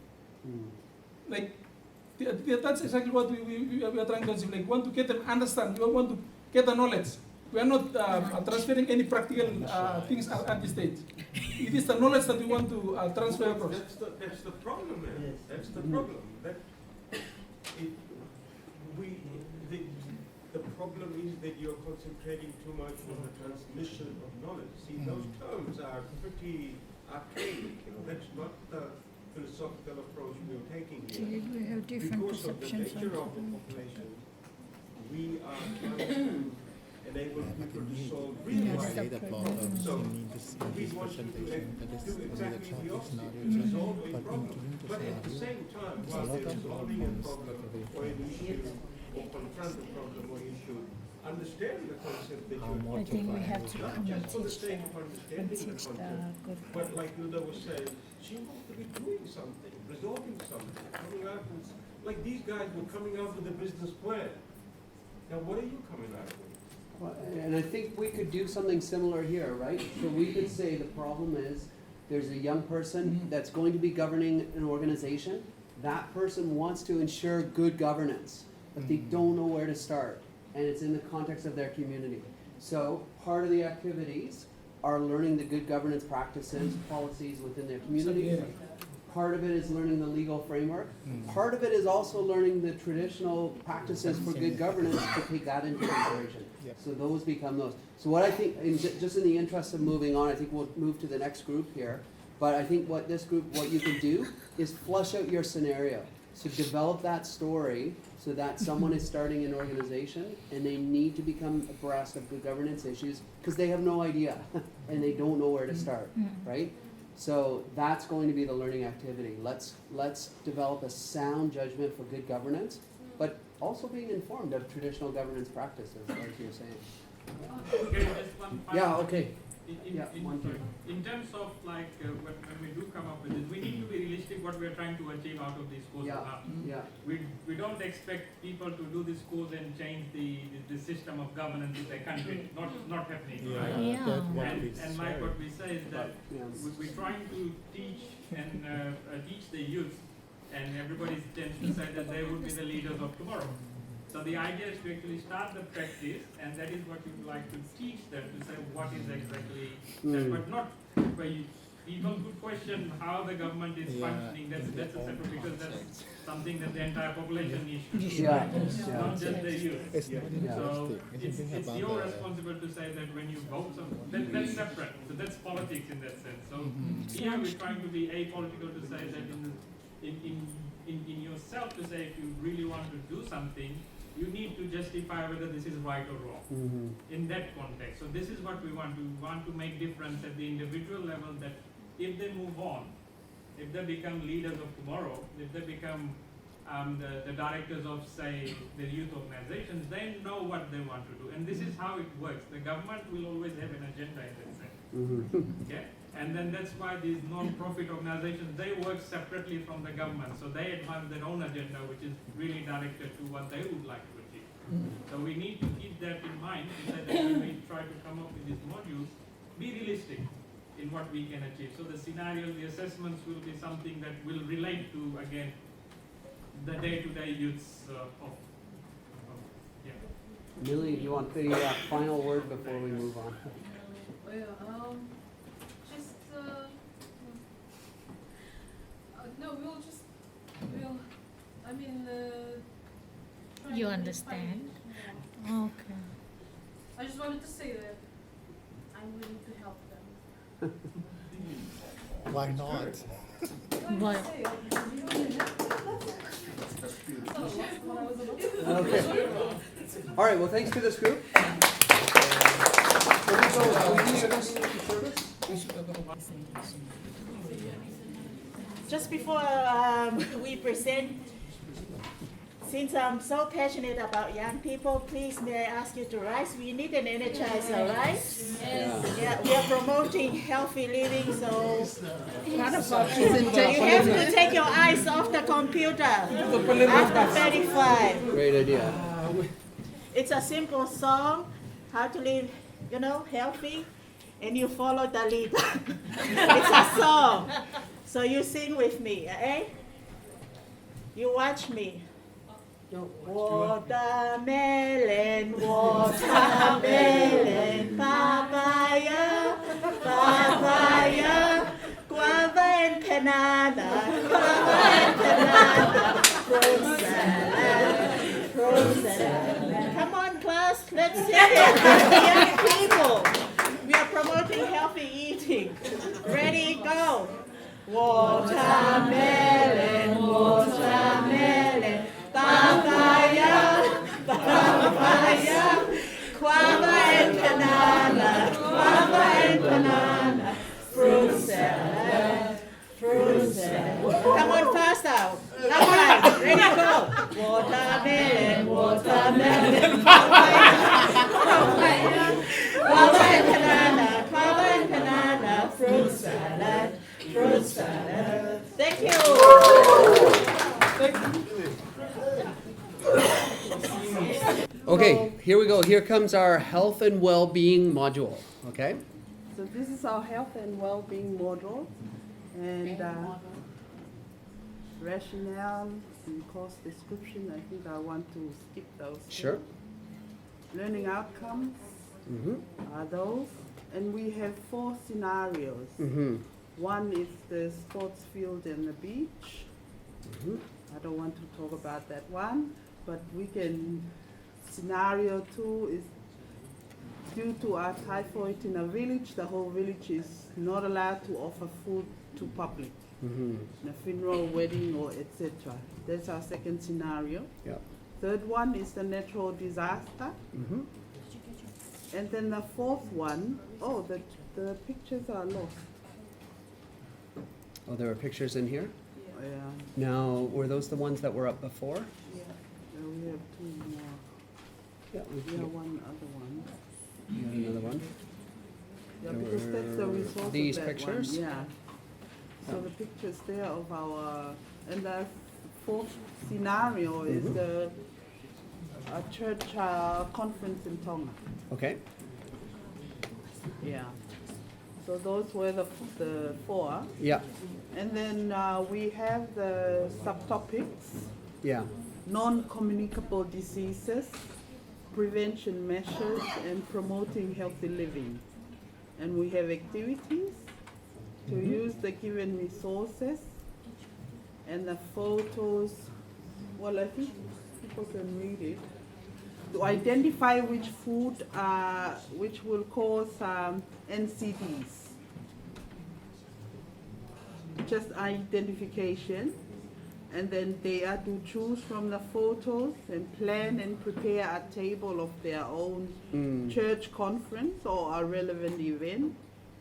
Speaker 9: That's exactly what we are trying to achieve. We want to get them understand. We want to get the knowledge. We are not transferring any practical things at this stage. It is the knowledge that we want to transfer across.
Speaker 3: That's the problem, man. Yes. That's the problem. The problem is that you're concentrating too much on the transmission of knowledge. See, those terms are pretty archaic. That's not the philosophical approach we're taking here.
Speaker 10: We have different
Speaker 3: Because of the
Speaker 10: perceptions
Speaker 3: nature
Speaker 10: of
Speaker 3: of the population, we are trying to enable people to solve real life. So we want you to do exactly the opposite, to resolve a problem. But at the same time, while they're resolving a problem or an issue, or confront a problem or issue, understand the concept that you're
Speaker 10: I think we have to
Speaker 3: not
Speaker 10: come and
Speaker 3: just for the
Speaker 10: teach
Speaker 3: sake of understanding the
Speaker 10: the
Speaker 3: concept,
Speaker 10: good
Speaker 3: but like Luda was saying, she wants to be doing something, resolving something, coming out with, like these guys were coming out with a business plan. Now what are you coming out with?
Speaker 1: Well, and I think we could do something similar here, right? So we could say the problem is there's a young person that's going to be governing an organization. That person wants to ensure good governance, but they don't know where to start. And it's in the context of their community. So part of the activities are learning the good governance practices, policies within their community. Part of it is learning the legal framework. Part of it is also learning the traditional practices for good governance to take that into consideration. So those become those. So what I think, just in the interest of moving on, I think we'll move to the next group here. But I think what you can do is flush out your scenario. So develop that story so that someone is starting an organization and they need to become abreast of good governance issues because they have no idea and they don't know where to start, right? So that's going to be the learning activity. Let's develop a sound judgment for good governance, but also being informed of traditional governance practices, like you're saying.
Speaker 5: Okay, just one final
Speaker 1: Yeah,
Speaker 5: point.
Speaker 1: okay.
Speaker 5: In in terms of like when we do come up with this, we need to be realistic what we are trying to achieve out of these courses now. We don't expect people to do this course and change the system of governance in their country. Not happening. Right? And like what we say is that we're trying to teach and teach the youth, and everybody tends to say that they would be the leaders of tomorrow. So the idea is to actually start the practice, and that is what you would like to teach them, to say what is exactly that, but not where people could question how the government is functioning. That's a separate, because that's something that the entire population needs to do, not just the youth. So it's your responsibility to say that when you vote, that's separate. So that's politics in that sense. So here we're trying to be apolitical, to say that in yourself, to say if you really want to do something, you need to justify whether this is right or wrong in that context. So this is what we want to make difference at the individual level, that if they move on, if they become leaders of tomorrow, if they become the directors of, say, the youth organizations, they know what they want to do. And this is how it works. The government will always have an agenda in that sense. Okay? And then that's why these non-profit organizations, they work separately from the government. So they advance their own agenda, which is really directed to what they would like to achieve. So we need to keep that in mind, to say that when we try to come up with these modules, be realistic in what we can achieve. So the scenarios, the assessments will be something that will relate to, again, the day-to-day youths
Speaker 1: Millie, do you want the final word before we move on?
Speaker 10: You understand? Okay.
Speaker 4: I just wanted to say that I'm willing to help them.
Speaker 8: Why not?
Speaker 10: Why?
Speaker 1: Okay. All right, well, thanks to this group.
Speaker 12: Just before we present, since I'm so passionate about young people, please may I ask you to rise? We need an energizer, right? Yeah, we are promoting healthy living, so you have to take your eyes off the computer after 35.
Speaker 1: Great idea.
Speaker 12: It's a simple song, how to live, healthy, and you follow the lead. It's a song. So you sing with me, eh? You watch me. Watermelon, watermelon, papaya, papaya, guava and banana, fruit salad. Come on, class, let's sing it. Young people, we are promoting healthy eating. Ready, go. Watermelon, watermelon, papaya, papaya, guava and banana, fruit salad, fruit salad. Come on, faster. Come on, ready, go. Watermelon, watermelon, papaya, papaya, guava and banana, fruit salad. Fruit salad. Thank you.
Speaker 1: Okay, here we go. Here comes our health and well-being module. Okay.
Speaker 13: So this is our health and well-being module, and rationale and course description. I think I want to skip those.
Speaker 1: Sure.
Speaker 13: Learning outcomes are those, and we have 4 scenarios. One is the sports field and the beach.
Speaker 1: Mhm.
Speaker 13: I don't want to talk about that one, but we can, scenario 2 is due to our typhoid in a village, the whole village is not allowed to offer food to public,
Speaker 1: Mhm.
Speaker 13: in a funeral, wedding, or etc. That's our second scenario.
Speaker 1: Yeah.
Speaker 13: Third one is the natural disaster.
Speaker 1: Mhm.
Speaker 13: And then the fourth one, oh, the pictures are lost.
Speaker 1: Oh, there are pictures in here?
Speaker 13: Yeah,
Speaker 1: Now, were those the ones that were up before?
Speaker 13: yeah. We have 2 more.
Speaker 1: Yeah, we
Speaker 13: We have one other one.
Speaker 1: You got another one?
Speaker 13: Yeah,
Speaker 1: There
Speaker 13: because that's the
Speaker 1: were
Speaker 13: result of
Speaker 1: these
Speaker 13: that
Speaker 1: pictures?
Speaker 13: one. Yeah. So the pictures there of our, and the fourth scenario is
Speaker 1: Mhm.
Speaker 13: the church conference in Tonga.
Speaker 1: Okay.
Speaker 13: Yeah. So those were the 4.
Speaker 1: Yeah.
Speaker 13: And then we have the subtopics:
Speaker 1: Yeah.
Speaker 13: non-communicable diseases, prevention measures, and promoting healthy living. And we have activities to
Speaker 1: Mhm.
Speaker 13: use the given resources, and the photos, well, I think people can read it, to identify which food which will cause NCDs. Just identification, and then they are to choose from the photos and plan and prepare a table of their own
Speaker 1: Mm.
Speaker 13: church conference or a relevant event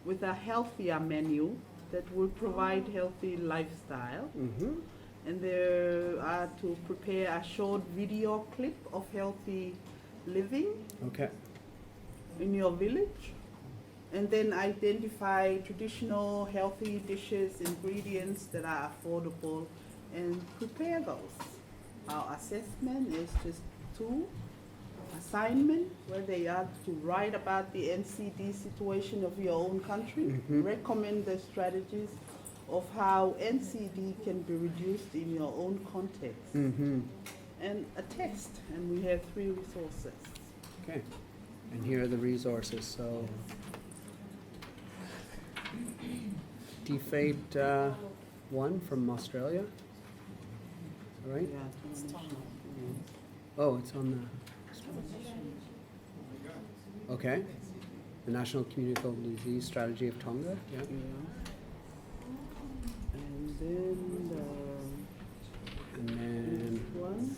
Speaker 13: with a healthier menu that will provide healthy lifestyle.
Speaker 1: Mhm.
Speaker 13: And they are to prepare a short video clip of healthy living
Speaker 1: Okay.
Speaker 13: in your village, and then identify traditional healthy dishes, ingredients that are affordable, and prepare those. Our assessment is just 2 assignment, where they are to write about the NCD situation of your own country,
Speaker 1: Mhm.
Speaker 13: recommend the strategies of how NCD can be reduced in your own context,
Speaker 1: Mhm.
Speaker 13: and a text, and we have 3 resources.
Speaker 1: Okay. And here are the resources, so. Defate, one from Australia. All right?
Speaker 13: Yeah,
Speaker 1: Oh, it's on the. Okay. The National Communicable Disease Strategy of Tonga, yeah.
Speaker 13: And then
Speaker 1: And then,
Speaker 13: the one,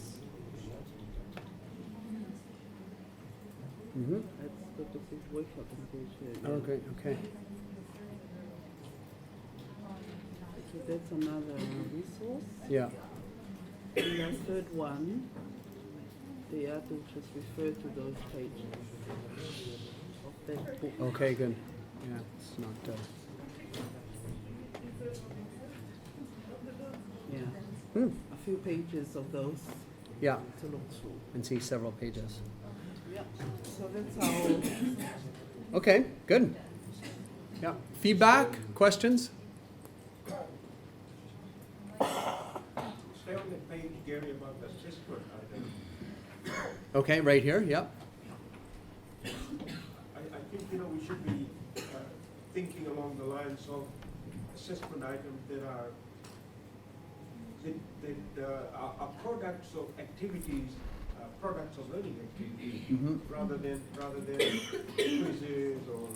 Speaker 1: mhm.
Speaker 13: let's go to this workshop and
Speaker 1: Oh, great, okay.
Speaker 13: So that's another resource.
Speaker 1: Yeah.
Speaker 13: And the third one, they are to just refer to those pages of that book.
Speaker 1: Okay, good. Yeah, it's not,
Speaker 13: Yeah,
Speaker 1: hmm,
Speaker 13: a few pages of those
Speaker 1: yeah,
Speaker 13: to look through.
Speaker 1: and see several pages.
Speaker 13: Yeah, so that's how.
Speaker 1: Okay, good. Yeah. Feedback, questions?
Speaker 3: Stay on the page, Gary, about the assessment item.
Speaker 1: Okay, right here, yep.
Speaker 3: I think, we should be thinking along the lines of assessment items that are products of activities, products of learning activities,
Speaker 1: Mhm.
Speaker 3: rather than quizzes or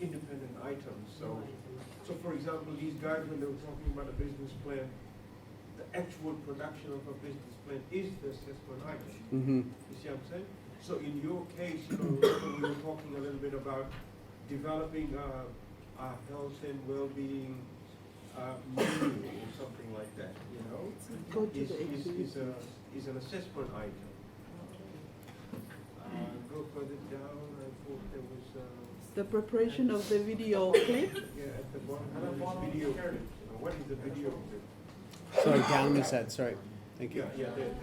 Speaker 3: independent items. So for example, these guys, when they were talking about a business plan, the actual production of a business plan is the assessment item.
Speaker 1: Mm-hmm.
Speaker 3: You see what I'm saying? So in your case, remember we were talking a little bit about developing our health and well-being menu or something like that,
Speaker 13: Go to
Speaker 3: is
Speaker 13: the activity.
Speaker 3: an assessment item. Go further down, I thought there was,
Speaker 13: The preparation of the video clip.
Speaker 3: yeah, at the bottom, there's video clip. What is the video clip?
Speaker 1: Sorry, down you said, sorry. Thank you.
Speaker 3: Yeah, there.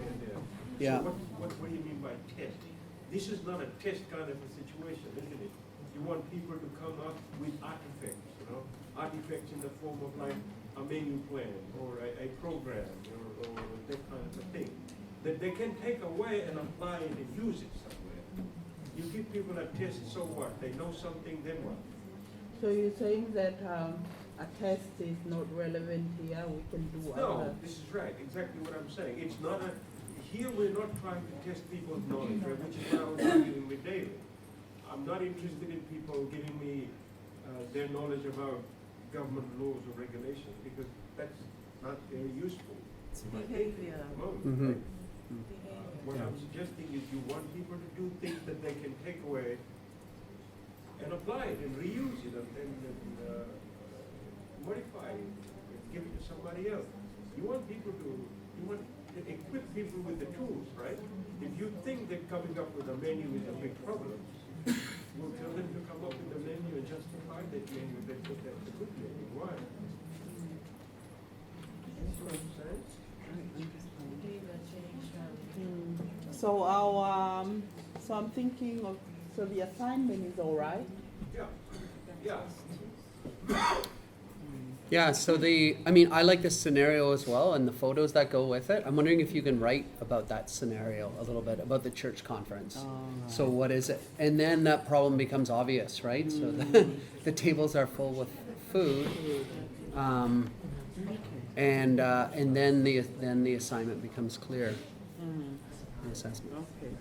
Speaker 1: Yeah.
Speaker 3: So what do you mean by test? This is not a test kind of a situation, isn't it? You want people to come up with artifacts, artifacts in the form of like a menu plan or a program or that kind of a thing that they can take away and apply it and use it somewhere. You give people a test, so what? They know something, then what?
Speaker 13: So you're saying that a test is not relevant here, we can do
Speaker 3: No,
Speaker 13: other.
Speaker 3: this is right, exactly what I'm saying. It's not a, here we're not trying to test people's knowledge, right, which is what I was arguing with David. I'm not interested in people giving me their knowledge about government laws or regulations, because that's not very useful.
Speaker 11: It's
Speaker 3: in my
Speaker 11: behavior.
Speaker 3: thinking at the moment,
Speaker 1: Mhm.
Speaker 3: right? What I'm suggesting is you want people to do things that they can take away and apply it and reuse it and modify it, and give it to somebody else. You want to equip people with the tools, right? If you think that coming up with a menu is a big problem, we'll tell them to come up with a menu and justify that menu, that's a good menu. Why?
Speaker 13: So so I'm thinking of, so the assignment is all right?
Speaker 3: Yeah, yeah.
Speaker 1: Yeah, so I like this scenario as well and the photos that go with it. I'm wondering if you can write about that scenario a little bit, about the church conference. So what is it? And then that problem becomes obvious, right? So the tables are full with food. And then the assignment becomes clear. The assessment.
Speaker 13: Okay,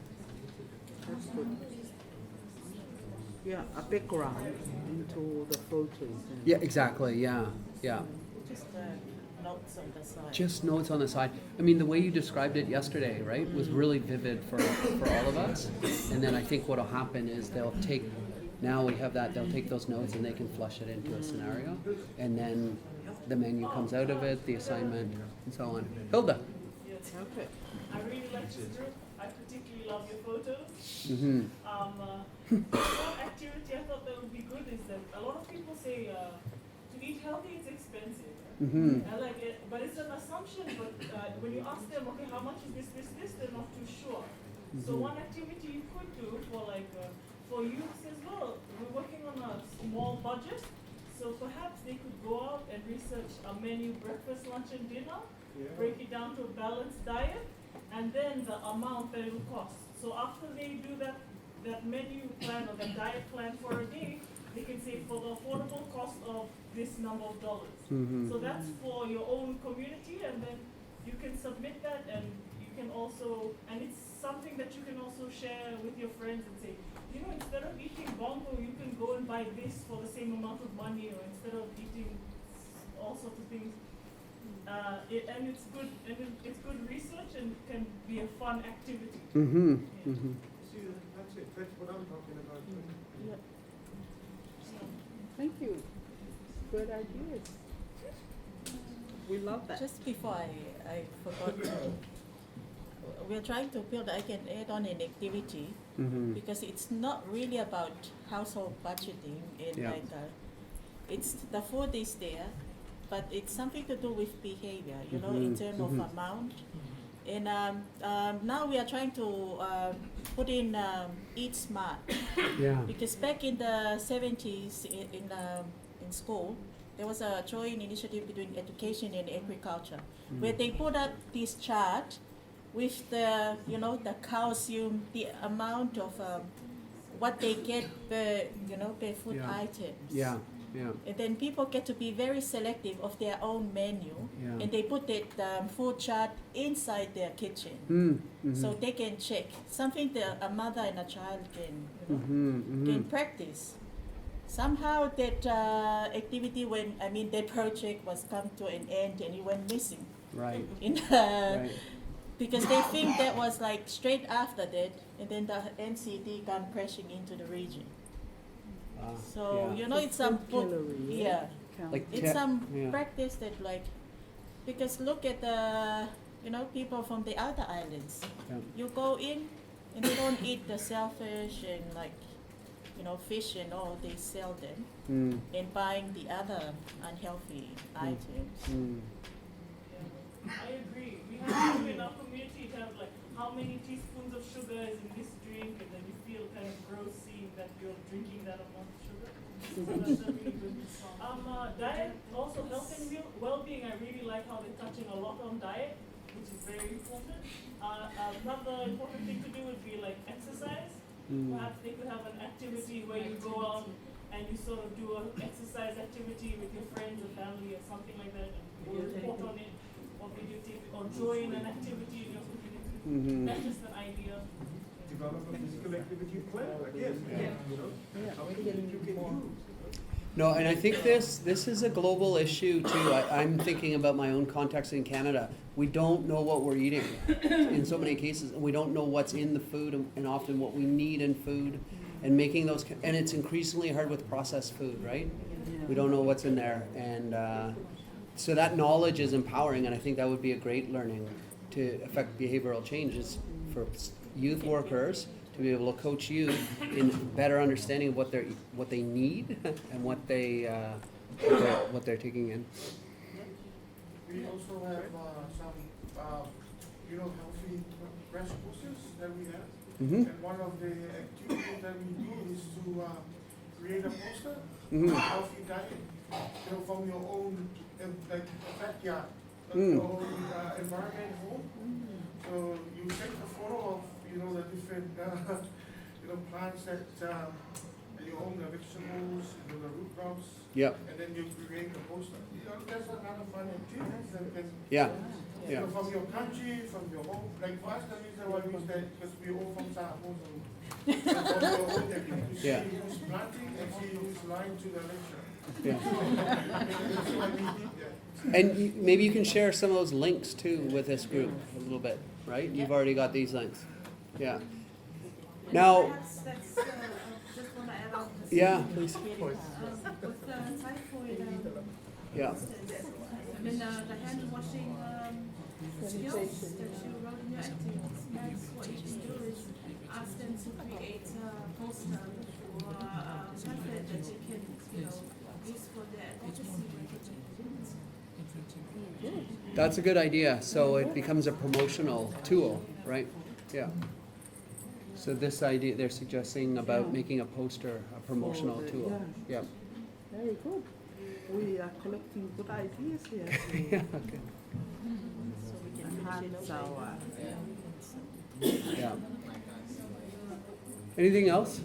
Speaker 13: that's good. Yeah, a background into the photos. And
Speaker 1: Yeah, exactly, yeah.
Speaker 12: Just notes on the side.
Speaker 1: Just notes on the side. I mean, the way you described it yesterday, right, was really vivid for all of us. And then I think what'll happen is now we have that, they'll take those notes and they can flush it into a scenario. And then the menu comes out of it, the assignment, and so on. Hilda?
Speaker 13: Okay.
Speaker 7: I really like this group. I particularly love your photos.
Speaker 1: Mm-hmm.
Speaker 7: One activity I thought that would be good is that a lot of people say to eat healthy it's expensive.
Speaker 1: Mm-hmm.
Speaker 7: I like it, but it's an assumption. But when you ask them, okay, how much is this, they're not too sure. So one activity you could do for youths as well. We're working on a small budget, so perhaps they could go out and research a menu, breakfast, lunch, and dinner. Break it down to a balanced diet, and then the amount that it will cost. So after they do that menu plan or the diet plan for a day, they can say for the affordable cost of this number of dollars.
Speaker 1: Mm-hmm.
Speaker 7: So that's for your own community, and then you can submit that, and you can also, and it's something that you can also share with your friends and say, you know, instead of eating bongo, you can go and buy this for the same amount of money, or instead of eating all sorts of things. And it's good, it's good research, and can be a fun activity.
Speaker 1: Mm-hmm.
Speaker 7: Yeah.
Speaker 1: Mm-hmm.
Speaker 3: See, that's it. That's what I'm talking about.
Speaker 13: Yeah. Thank you. Good ideas. We love that.
Speaker 12: Just before I forgot to, we're trying to build, I can add on an activity,
Speaker 1: Mm-hmm.
Speaker 12: because it's not really about household budgeting and
Speaker 1: Yeah.
Speaker 12: it's the food is there, but it's something to do with behavior, you know, in terms of amount. And now we are trying to put in Eat Smart,
Speaker 1: Yeah.
Speaker 12: because back in the 70s in school, there was a joint initiative between education and agriculture, where they put up this chart with the calcium, the amount of what they get per food
Speaker 1: Yeah.
Speaker 12: items.
Speaker 1: Yeah. Yeah.
Speaker 12: And then people get to be very selective of their own menu,
Speaker 1: Yeah.
Speaker 12: and they put that food chart inside their kitchen,
Speaker 1: Mm-hmm.
Speaker 12: so they can check something that a mother and a child can
Speaker 1: Mm-hmm.
Speaker 12: can practice. Somehow that activity, that project was come to an end and it went missing.
Speaker 1: Right.
Speaker 12: Right.
Speaker 1: Right.
Speaker 12: Because they think that was like straight after that, and then the NCD come crashing into the region. So
Speaker 1: yeah.
Speaker 12: it's some
Speaker 13: calories,
Speaker 12: yeah.
Speaker 1: Like
Speaker 12: It's some
Speaker 1: yeah.
Speaker 12: practice that because look at the people from the outer islands.
Speaker 1: Yeah.
Speaker 12: You go in and they don't eat the shellfish and fish and all. They sell them
Speaker 1: Mm.
Speaker 12: and buying the other unhealthy items.
Speaker 1: Mm.
Speaker 7: I agree. We have in our community to have how many teaspoons of sugar is in this drink, and then you feel kind of gross seeing that you're drinking that amount of sugar. So that's a really good. Diet, also health and well-being. I really like how they're touching a lot on diet, which is very important. Another important thing to do would be exercise. Perhaps they could have an activity where you go out and you sort of do an exercise activity with your friends or family or something like that, and you report on it, or videotape it, or join an activity in your community.
Speaker 1: Mhm.
Speaker 7: That's just an idea.
Speaker 3: Develop a physical activity plan, I guess. You know, something that you can use.
Speaker 1: No, and I think this is a global issue too. I'm thinking about my own context in Canada. We don't know what we're eating in so many cases, and we don't know what's in the food and often what we need in food, and making those. And it's increasingly hard with processed food, right? We don't know what's in there, and so that knowledge is empowering, and I think that would be a great learning to affect behavioral changes for youth workers, to be able to coach youth in better understanding of what they need and what they're taking in.
Speaker 2: We also have some, healthy press courses that we have.
Speaker 1: Mm-hmm.
Speaker 2: And one of the activities that we do is to create a poster
Speaker 1: Mhm.
Speaker 2: of a healthy diet, from your own backyard,
Speaker 1: Mm.
Speaker 2: your own environment home. So you take a photo of the different plants that you own, the vegetables, the root crops.
Speaker 1: Yep.
Speaker 2: And then you create a poster. That's another fun activity that can.
Speaker 1: Yeah. Yeah.
Speaker 2: From your country, from your home. Like for us, the reason why we say because we all from Sahamoa. From your own activity, to
Speaker 1: Yeah.
Speaker 2: see who's planting and see who's lying to the lecture.
Speaker 1: Yeah.
Speaker 2: That's why we did that.
Speaker 1: And maybe you can share some of those links too with this group a little bit, right? You've already got these links. Yeah. Now.
Speaker 6: Perhaps that's, just want to add on.
Speaker 1: Yeah, please.
Speaker 6: With the typhoid,
Speaker 1: Yeah.
Speaker 6: I mean, the hand washing skills that you wrote in your activities, perhaps what you can do is ask them to create a poster or a pamphlet that you can, use for their advocacy work.
Speaker 1: That's a good idea. So it becomes a promotional tool, right? Yeah. So this idea they're suggesting about making a poster a promotional tool. Yeah.
Speaker 13: Very good. We are collecting good ideas here.
Speaker 1: Yeah. Okay.
Speaker 13: So we can enhance our.
Speaker 1: Yeah. Anything else?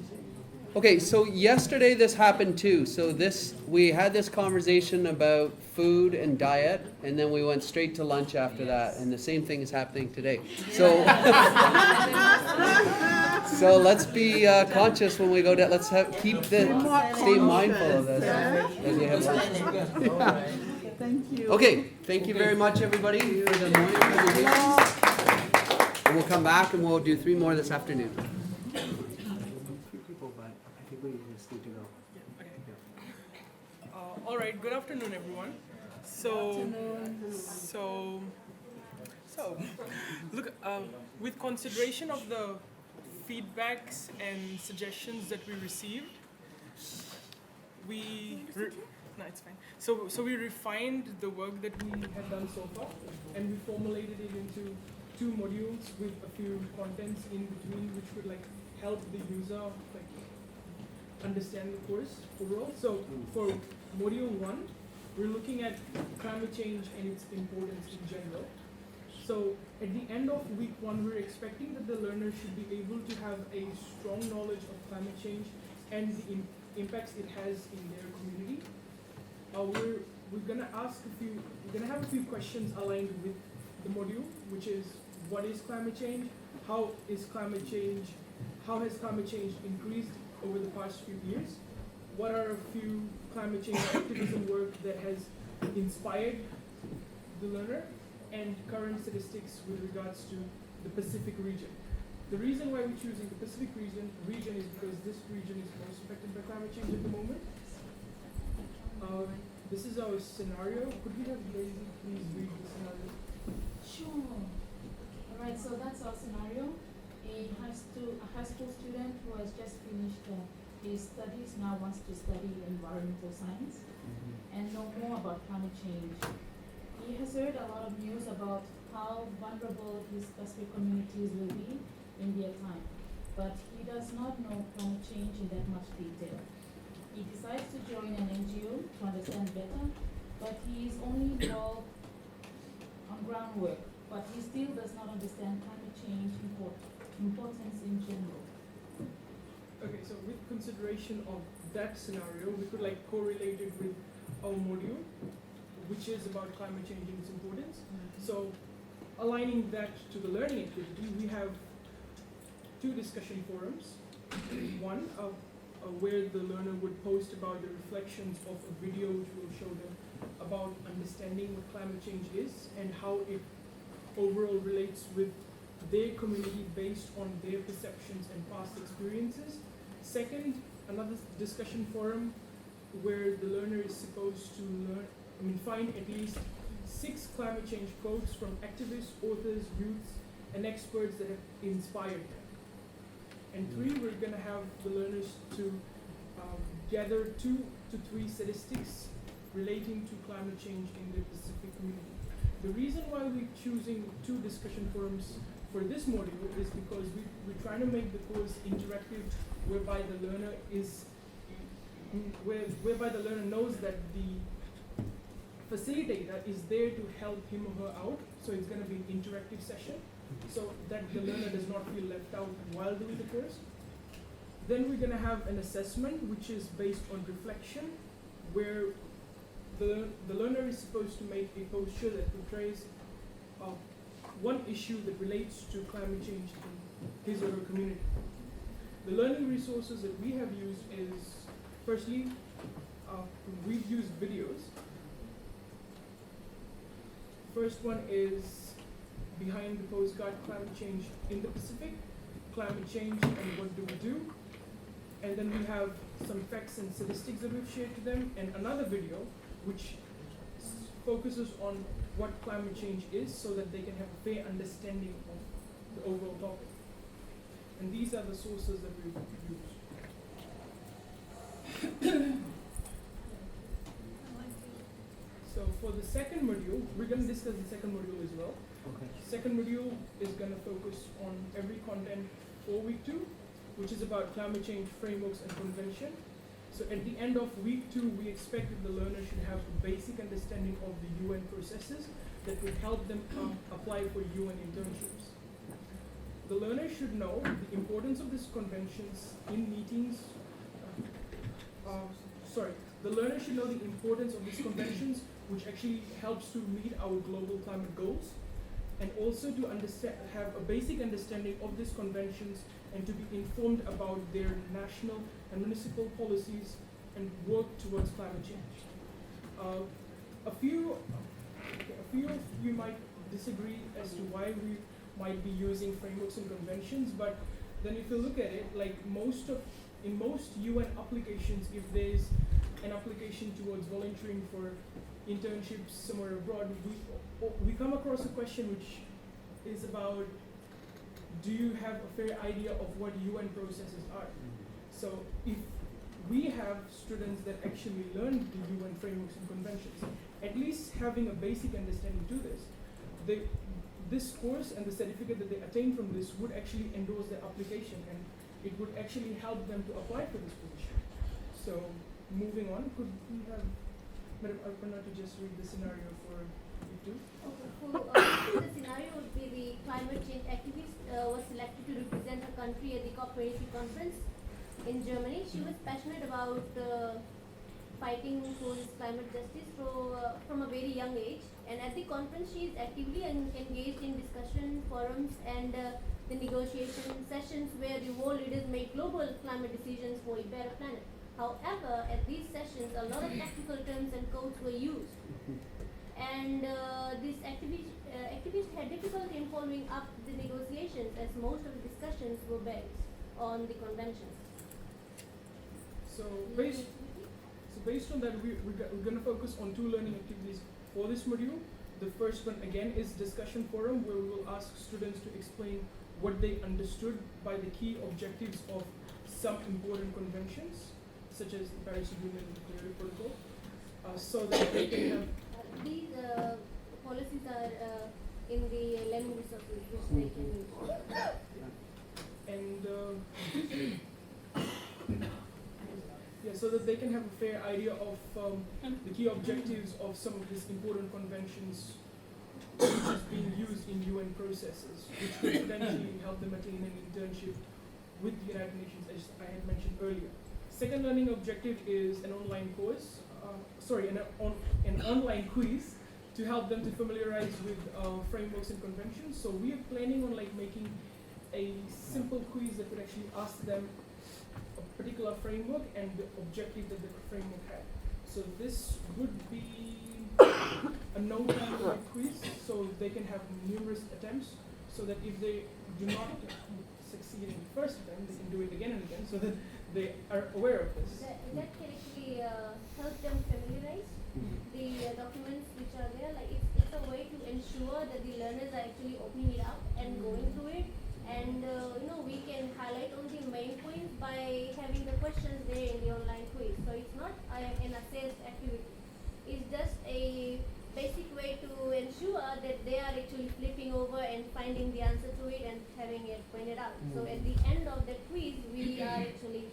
Speaker 1: Okay, so yesterday this happened too. So we had this conversation about food and diet, and then we went straight to lunch after that, and the same thing is happening today. So, so let's be conscious when we go down. Let's stay mindful of this as we have lunch.
Speaker 13: Thank you.
Speaker 1: Okay, thank you very much, everybody, for the morning presentation. And we'll come back and we'll do 3 more this afternoon.
Speaker 14: All right. Good afternoon, everyone. So, look. With consideration of the feedbacks and suggestions that we received, no, it's fine. So we refined the work that we had done so far, and we formulated it into 2 modules with a few contents in between, which would help the user understand the course overall. So for module 1, we're looking at climate change and its importance in general. So at the end of week 1, we're expecting that the learner should be able to have a strong knowledge of climate change and the impacts it has in their community. We're gonna have a few questions aligned with the module, which is what is climate change? How has climate change increased over the past few years? What are a few climate change activism work that has inspired the learner, and current statistics with regards to the Pacific region? The reason why we're choosing the Pacific region is because this region is most affected by climate change at the moment. This is our scenario. Could we have Daisy please read the scenario?
Speaker 10: Sure. Alright, so that's our scenario. A high school student who has just finished his studies now wants to study environmental science and know more about climate change. He has heard a lot of news about how vulnerable his Pacific communities will be in their time, but he does not know climate change in that much detail. He decides to join an NGO to understand better, but he is only involved on groundwork, but he still does not understand climate change importance in general.
Speaker 14: Okay, so with consideration of that scenario, we could like correlate it with our module, which is about climate change and its importance. So aligning that to the learning activity, we have 2 discussion forums. One, where the learner would post about the reflections of a video which will show them about understanding what climate change is and how it overall relates with their community based on their perceptions and past experiences. Second, another discussion forum where the learner is supposed to find at least 6 climate change quotes from activists, authors, youths, and experts that have inspired them. And 3, we're going to have the learners to gather 2 to 3 statistics relating to climate change in the Pacific community. The reason why we're choosing 2 discussion forums for this module is because we're trying to make the course interactive, whereby the learner knows that the facilitator is there to help him or her out. So it's going to be an interactive session, so that the learner does not feel left out while doing the course. Then we're going to have an assessment which is based on reflection, where the learner is supposed to make a posture that portrays one issue that relates to climate change in his or her community. The learning resources that we have used is, firstly, we've used videos. First one is Behind the Postcard, Climate Change in the Pacific, Climate Change and What Do We Do? And then we have some facts and statistics that we've shared to them, and another video which focuses on what climate change is so that they can have a fair understanding of the overall topic. And these are the sources that we've used. So for the second module, we're going to discuss the second module as well.
Speaker 1: Okay.
Speaker 14: Second module is going to focus on every content for week 2, which is about climate change frameworks and convention. So at the end of week 2, we expect that the learner should have a basic understanding of the UN processes that would help them apply for UN internships. The learner should know the importance of these conventions in meetings. The learner should know the importance of these conventions, which actually helps to meet our global climate goals, and also to have a basic understanding of these conventions and to be informed about their national and municipal policies and work towards climate change. A few of you might disagree as to why we might be using frameworks and conventions, but then if you look at it, like in most UN applications, if there's an application towards volunteering for internships somewhere abroad, we come across a question which is about, do you have a fair idea of what UN processes are? So if we have students that actually learn the UN frameworks and conventions, at least having a basic understanding to this, this course and the certificate that they attain from this would actually endorse their application, and it would actually help them to apply for this position. So moving on, could we have Madam Arpana to just read the scenario for you two?
Speaker 6: Okay, the scenario would be the climate change activist was selected to represent her country at the COP23 conference in Germany. She was passionate about fighting for this climate justice from a very young age. And at the conference, she is actively engaged in discussion forums and the negotiation sessions where the world leaders make global climate decisions for a better planet. However, at these sessions, a lot of technical terms and codes were used. And this activist had difficulty in following up the negotiations, as most of the discussions were based on the conventions.
Speaker 14: So based on that, we're going to focus on 2 learning activities for this module. The first one, again, is discussion forum, where we will ask students to explain what they understood by the key objectives of some important conventions, such as the Paris Agreement and the Clear Protocol, so that they can have...
Speaker 6: These policies are in the learning resources which they can use.
Speaker 14: And so that they can have a fair idea of the key objectives of some of these important conventions which is being used in UN processes, which could potentially help them attain an internship with the United Nations, as I had mentioned earlier. Second learning objective is an online course, an online quiz to help them to familiarize with frameworks and conventions. So we are planning on making a simple quiz that would actually ask them a particular framework and the objective that the framework had. So this would be a no time limit quiz, so they can have numerous attempts, so that if they do not succeed in the first attempt, they can do it again and again, so that they are aware of this.
Speaker 6: That can actually help them familiarize the documents which are there. Like it's a way to ensure that the learners are actually opening it up and going through it. And we can highlight on the main points by having the questions there in the online quiz. So it's not an assessed activity. It's just a basic way to ensure that they are actually flipping over and finding the answer to it and having it pointed out. So at the end of the quiz, we are actually,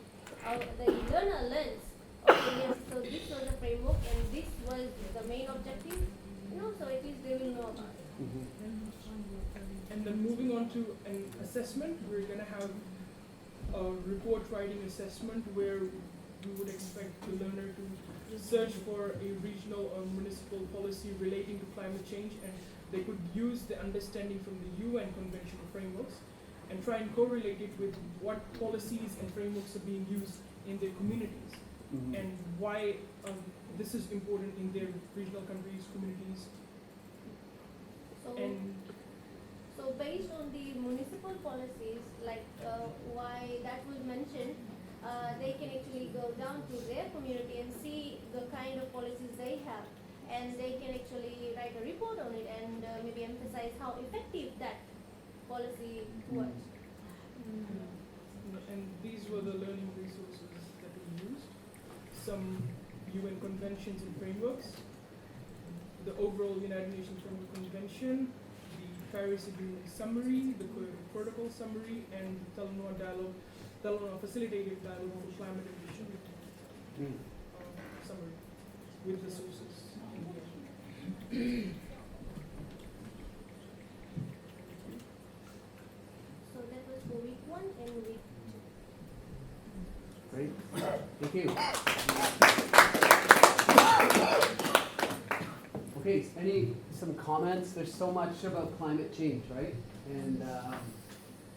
Speaker 6: the learner learns, okay, yes, so this was the framework and this was the main objective, so at least they will know about it.
Speaker 14: And then moving on to an assessment, we're going to have a report writing assessment where we would expect the learner to search for a regional or municipal policy relating to climate change, and they could use the understanding from the UN conventional frameworks and try and correlate it with what policies and frameworks are being used in their communities and why this is important in their regional countries, communities.
Speaker 6: So based on the municipal policies, why that was mentioned, they can actually go down to their community and see the kind of policies they have, and they can actually write a report on it and maybe emphasize how effective that policy was.
Speaker 14: And these were the learning resources that we used. Some UN conventions and frameworks, the overall United Nations Framework Convention, the Paris Agreement summary, the protocol summary, and the Talanoa Facilitative Dialogue for Climate Ambition summary with the sources.
Speaker 6: So that was for week 1 and week 2.
Speaker 1: Great, thank you. Okay, some comments? There's so much about climate change, right? And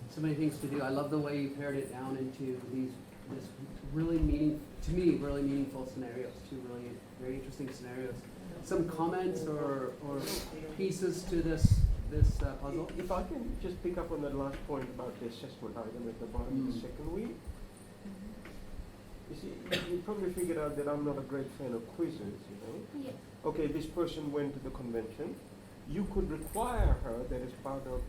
Speaker 1: so many things to do. I love the way you pared it down into this really meaningful scenarios, two really very interesting scenarios. Some comments or pieces to this puzzle?
Speaker 3: If I can just pick up on that last point about the assessment item at the bottom of the second week. You see, you probably figured out that I'm not a great fan of quizzes,
Speaker 6: Yeah.
Speaker 3: Okay, this person went to the convention. You could require her that as part of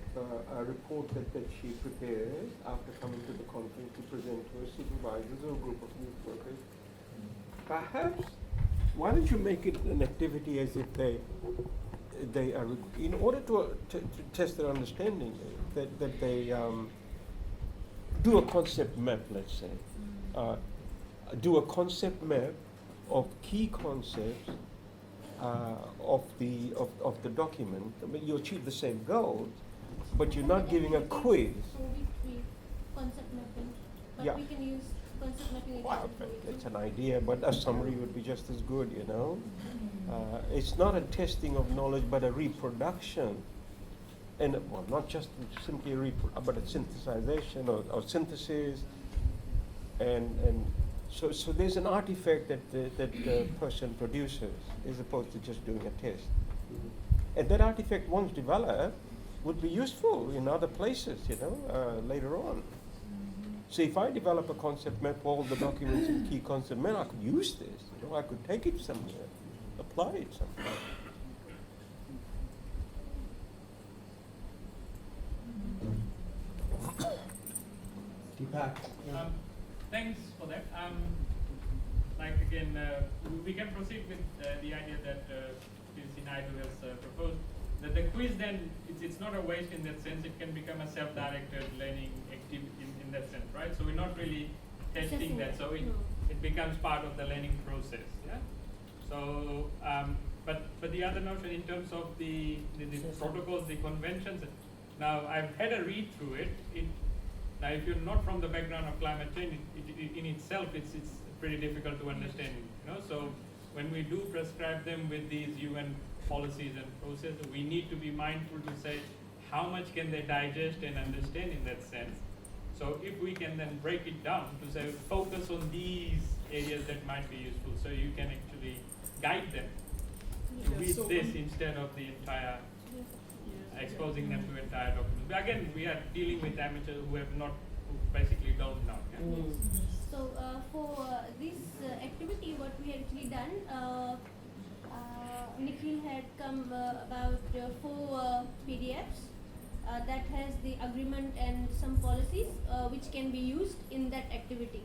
Speaker 3: a report that she prepares after coming to the conference to present to her supervisors or a group of youth workers. Perhaps, why don't you make it an activity as if they are, in order to test their understanding, that they do a concept map, let's say. Do a concept map of key concepts of the document. I mean, you achieve the same goals, but you're not giving a quiz.
Speaker 6: So we concept mapping, but
Speaker 3: Yeah.
Speaker 6: we can use concept mapping.
Speaker 3: Well, it's an idea, but a summary would be just as good, It's not a testing of knowledge, but a reproduction. And, well, not just simply but a synthesization or synthesis. And so there's an artifact that the person produces as opposed to just doing a test. And that artifact, once developed, would be useful in other places, later on. So if I develop a concept map for all the documents and key concept map, I could use this. I could take it somewhere, apply it somewhere.
Speaker 1: Deepak.
Speaker 5: Thanks for that. We can proceed with the idea that Naidu has proposed. That the quiz then, it's not a waste in that sense. It can become a self-directed learning activity in that sense, right? So we're not really testing that. So it becomes part of the learning process. Yeah. So, but the other notion in terms of the protocols, the conventions. Now I've had a read through it. Now, if you're not from the background of climate change, it in itself, it's pretty difficult to understand, you know. So when we do prescribe them with these UN policies and processes, we need to be mindful to say how much can they digest and understand in that sense. So if we can then break it down to say focus on these areas that might be useful, so you can actually guide them to
Speaker 14: Yeah,
Speaker 5: read
Speaker 14: so
Speaker 5: this instead of the entire exposing them to entire documents. But again, we are dealing with amateurs who basically don't know. Yeah?
Speaker 6: So for this activity, what we actually done, Nikhil had come about 4 PDFs that has the agreement and some policies which can be used in that activity.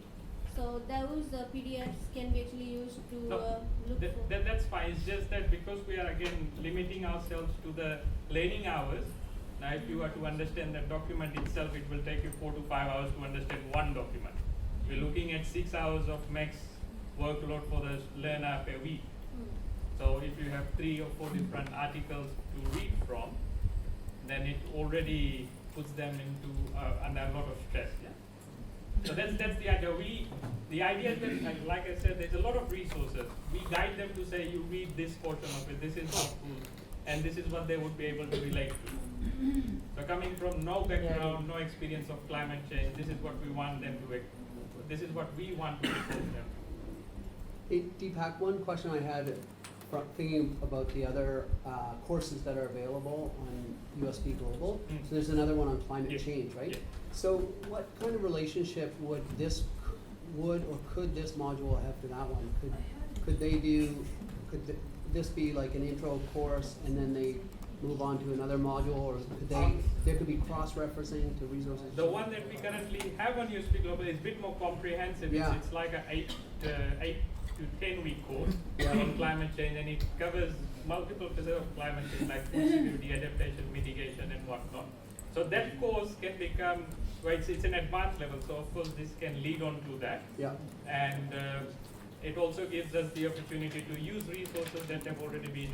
Speaker 6: So those PDFs can be actually used to look for.
Speaker 5: That's fine. It's just that because we are again limiting ourselves to the learning hours. Now, if you are to understand the document itself, it will take you 4 to 5 hours to understand one document. We're looking at 6 hours of max workload for the learner per week. So if you have 3 or 4 different articles to read from, then it already puts them into under a lot of stress. Yeah? So that's the idea. The idea is that, like I said, there's a lot of resources. We guide them to say, you read this portion of it, this is helpful, and this is what they would be able to relate to. So coming from no background, no experience of climate change, this is what we want them to, this is what we want to expose them to.
Speaker 1: Hey, Deepak, one question I had, thinking about the other courses that are available on USB Global. So there's another one on climate change, right? So what kind of relationship would could this module have to that one? Could this be like an intro course and then they move on to another module, or there could be cross-referencing to resources?
Speaker 5: The one that we currently have on USB Global is a bit more comprehensive.
Speaker 1: Yeah.
Speaker 5: It's like a 8 to 10 week course
Speaker 1: Yeah.
Speaker 5: on climate change, and it covers multiple phases of climate change like food security, adaptation, mitigation, and whatnot. So that course can become, well, it's an advanced level, so of course this can lead on to that.
Speaker 1: Yeah.
Speaker 5: And it also gives us the opportunity to use resources that have already been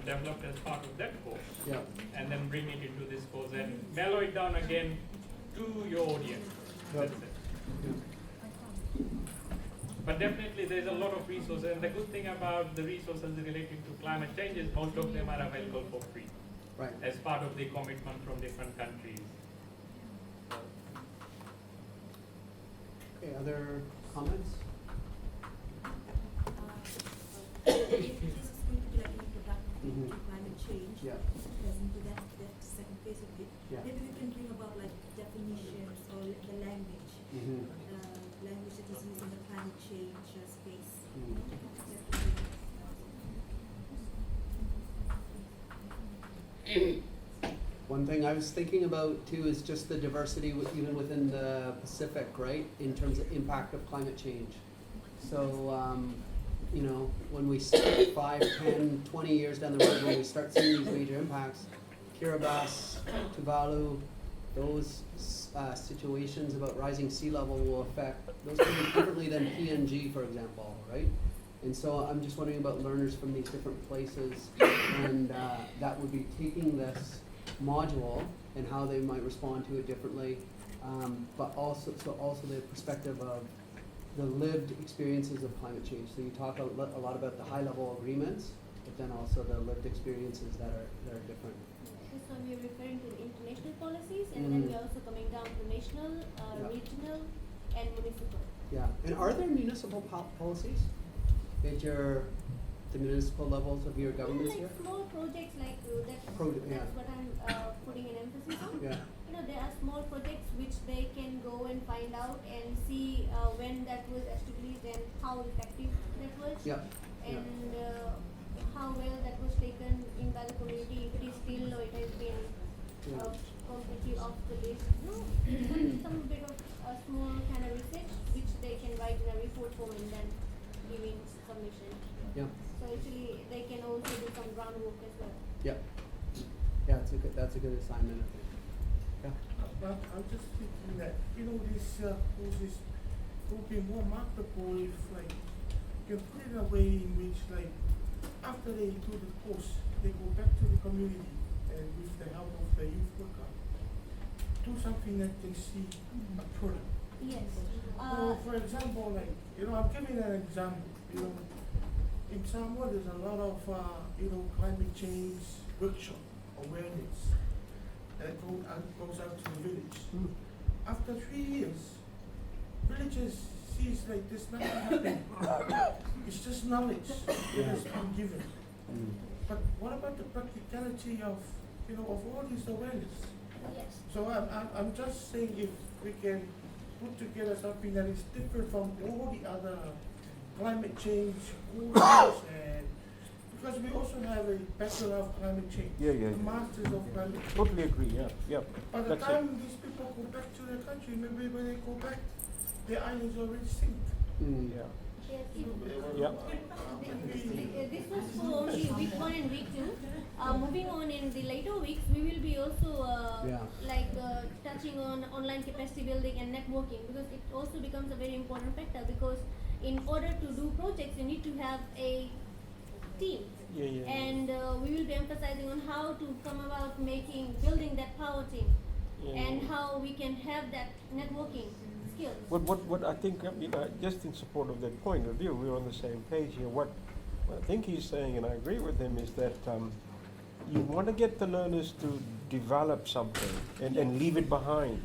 Speaker 5: developed as part of that course,
Speaker 1: Yeah.
Speaker 5: and then bring it into this course and mellow it down again to your audience.
Speaker 1: Yeah.
Speaker 5: That's it. But definitely there's a lot of resources, and the good thing about the resources relating to climate change is most of them are available for free.
Speaker 1: Right.
Speaker 5: As part of the commitment from different countries.
Speaker 1: Okay, other comments?
Speaker 6: This is going to be like an introduction
Speaker 1: Mhm.
Speaker 6: to climate change.
Speaker 1: Yeah.
Speaker 6: Present to that second phase of it.
Speaker 1: Yeah.
Speaker 6: Maybe we can bring about like definitions or the language.
Speaker 1: Mm-hmm.
Speaker 6: Language that is used in the climate change space.
Speaker 1: One thing I was thinking about too is just the diversity even within the Pacific, right? In terms of impact of climate change. So, you know, when we start 5, 10, 20 years down the road, when we start seeing these major impacts, Kiribati, Tuvalu, those situations about rising sea level will affect those things differently than PNG, for example, right? And so I'm just wondering about learners from these different places, and that would be taking this module and how they might respond to it differently, but also the perspective of the lived experiences of climate change. So you talk a lot about the high level agreements, but then also the lived experiences that are different.
Speaker 6: So we're referring to the international policies, and then we're also coming down to national, regional, and municipal.
Speaker 1: Yeah, and are there municipal policies at the municipal levels of your governments here?
Speaker 6: Like small projects like that.
Speaker 1: Yeah.
Speaker 6: That's what I'm putting an emphasis on.
Speaker 1: Yeah.
Speaker 6: You know, there are small projects which they can go and find out and see when that was established and how effective that was.
Speaker 1: Yeah.
Speaker 6: And how well that was taken in by the community, if it is still or it has been completely off the list. You know, some bit of a small kind of research which they can write in a report form and then giving submission.
Speaker 1: Yeah.
Speaker 6: So actually they can also do some groundwork as well.
Speaker 1: Yeah. Yeah, that's a good assignment, I think. Yeah.
Speaker 2: But I'm just thinking that, you know, this courses will be more marketable if, like, you can put it in a way in which, like, after they do the course, they go back to the community and with the help of the youth worker to do something that they see a product.
Speaker 6: Yes.
Speaker 2: So, for example, like, I'm giving an example, in Samoa, there's a lot of, climate change workshop awareness that goes out to the village. After 3 years, villagers sees like there's nothing happening. It's just knowledge that has been given. But what about the practicality of all this awareness?
Speaker 6: Yes.
Speaker 2: So I'm just saying if we can put together something that is different from all the other climate change courses, and because we also have a Bachelor of Climate Change,
Speaker 3: Yeah.
Speaker 2: a Masters of Climate Change.
Speaker 3: Totally agree, yeah.
Speaker 2: By the
Speaker 3: That's
Speaker 2: time
Speaker 3: it.
Speaker 2: these people go back to their country, maybe when they go back, their islands already sink.
Speaker 3: Yeah.
Speaker 6: Yes.
Speaker 3: Yeah.
Speaker 6: This was for only week 1 and week 2. Moving on in the later weeks, we will be also touching on online capacity building and networking, because it also becomes a very important factor, because in order to do projects you need to have a team.
Speaker 3: Yeah.
Speaker 6: And we will be emphasizing on how to come about building that power team, and how we can have that networking skills.
Speaker 3: What I think, just in support of that point of view, we're on the same page here. What I think he's saying, and I agree with him, is that you want to get the learners to develop something and leave it behind.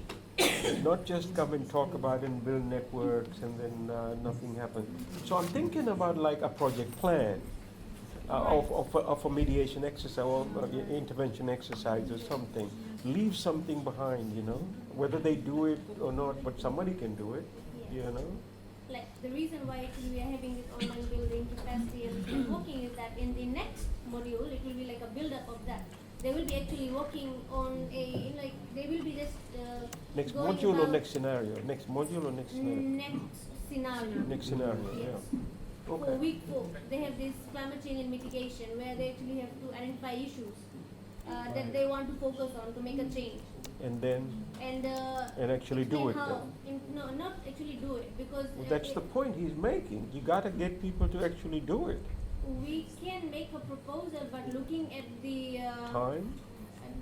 Speaker 3: Not just come and talk about it and build networks and then nothing happens. So I'm thinking about like a project plan of a mediation exercise or intervention exercise or something. Leave something behind, whether they do it or not, but somebody can do it,
Speaker 6: Like the reason why actually we are having this online building capacity and networking is that in the next module it will be like a build up of that. They will be actually working on they will be just
Speaker 3: next
Speaker 6: going
Speaker 3: module or
Speaker 6: about
Speaker 3: next scenario? Next module or next scenario?
Speaker 6: next scenario.
Speaker 3: Next scenario,
Speaker 6: Yes.
Speaker 3: yeah.
Speaker 6: For
Speaker 3: Okay.
Speaker 6: week 4, they have this climate change and mitigation, where they actually have to identify issues that they want to focus on to make a change.
Speaker 3: And then,
Speaker 6: And
Speaker 3: actually do
Speaker 6: explain
Speaker 3: it
Speaker 6: how.
Speaker 3: then.
Speaker 6: No, not actually do it, because
Speaker 3: Well, that's the point he's making. You got to get people to actually do it.
Speaker 6: we can make a proposal, but looking at the
Speaker 3: Time?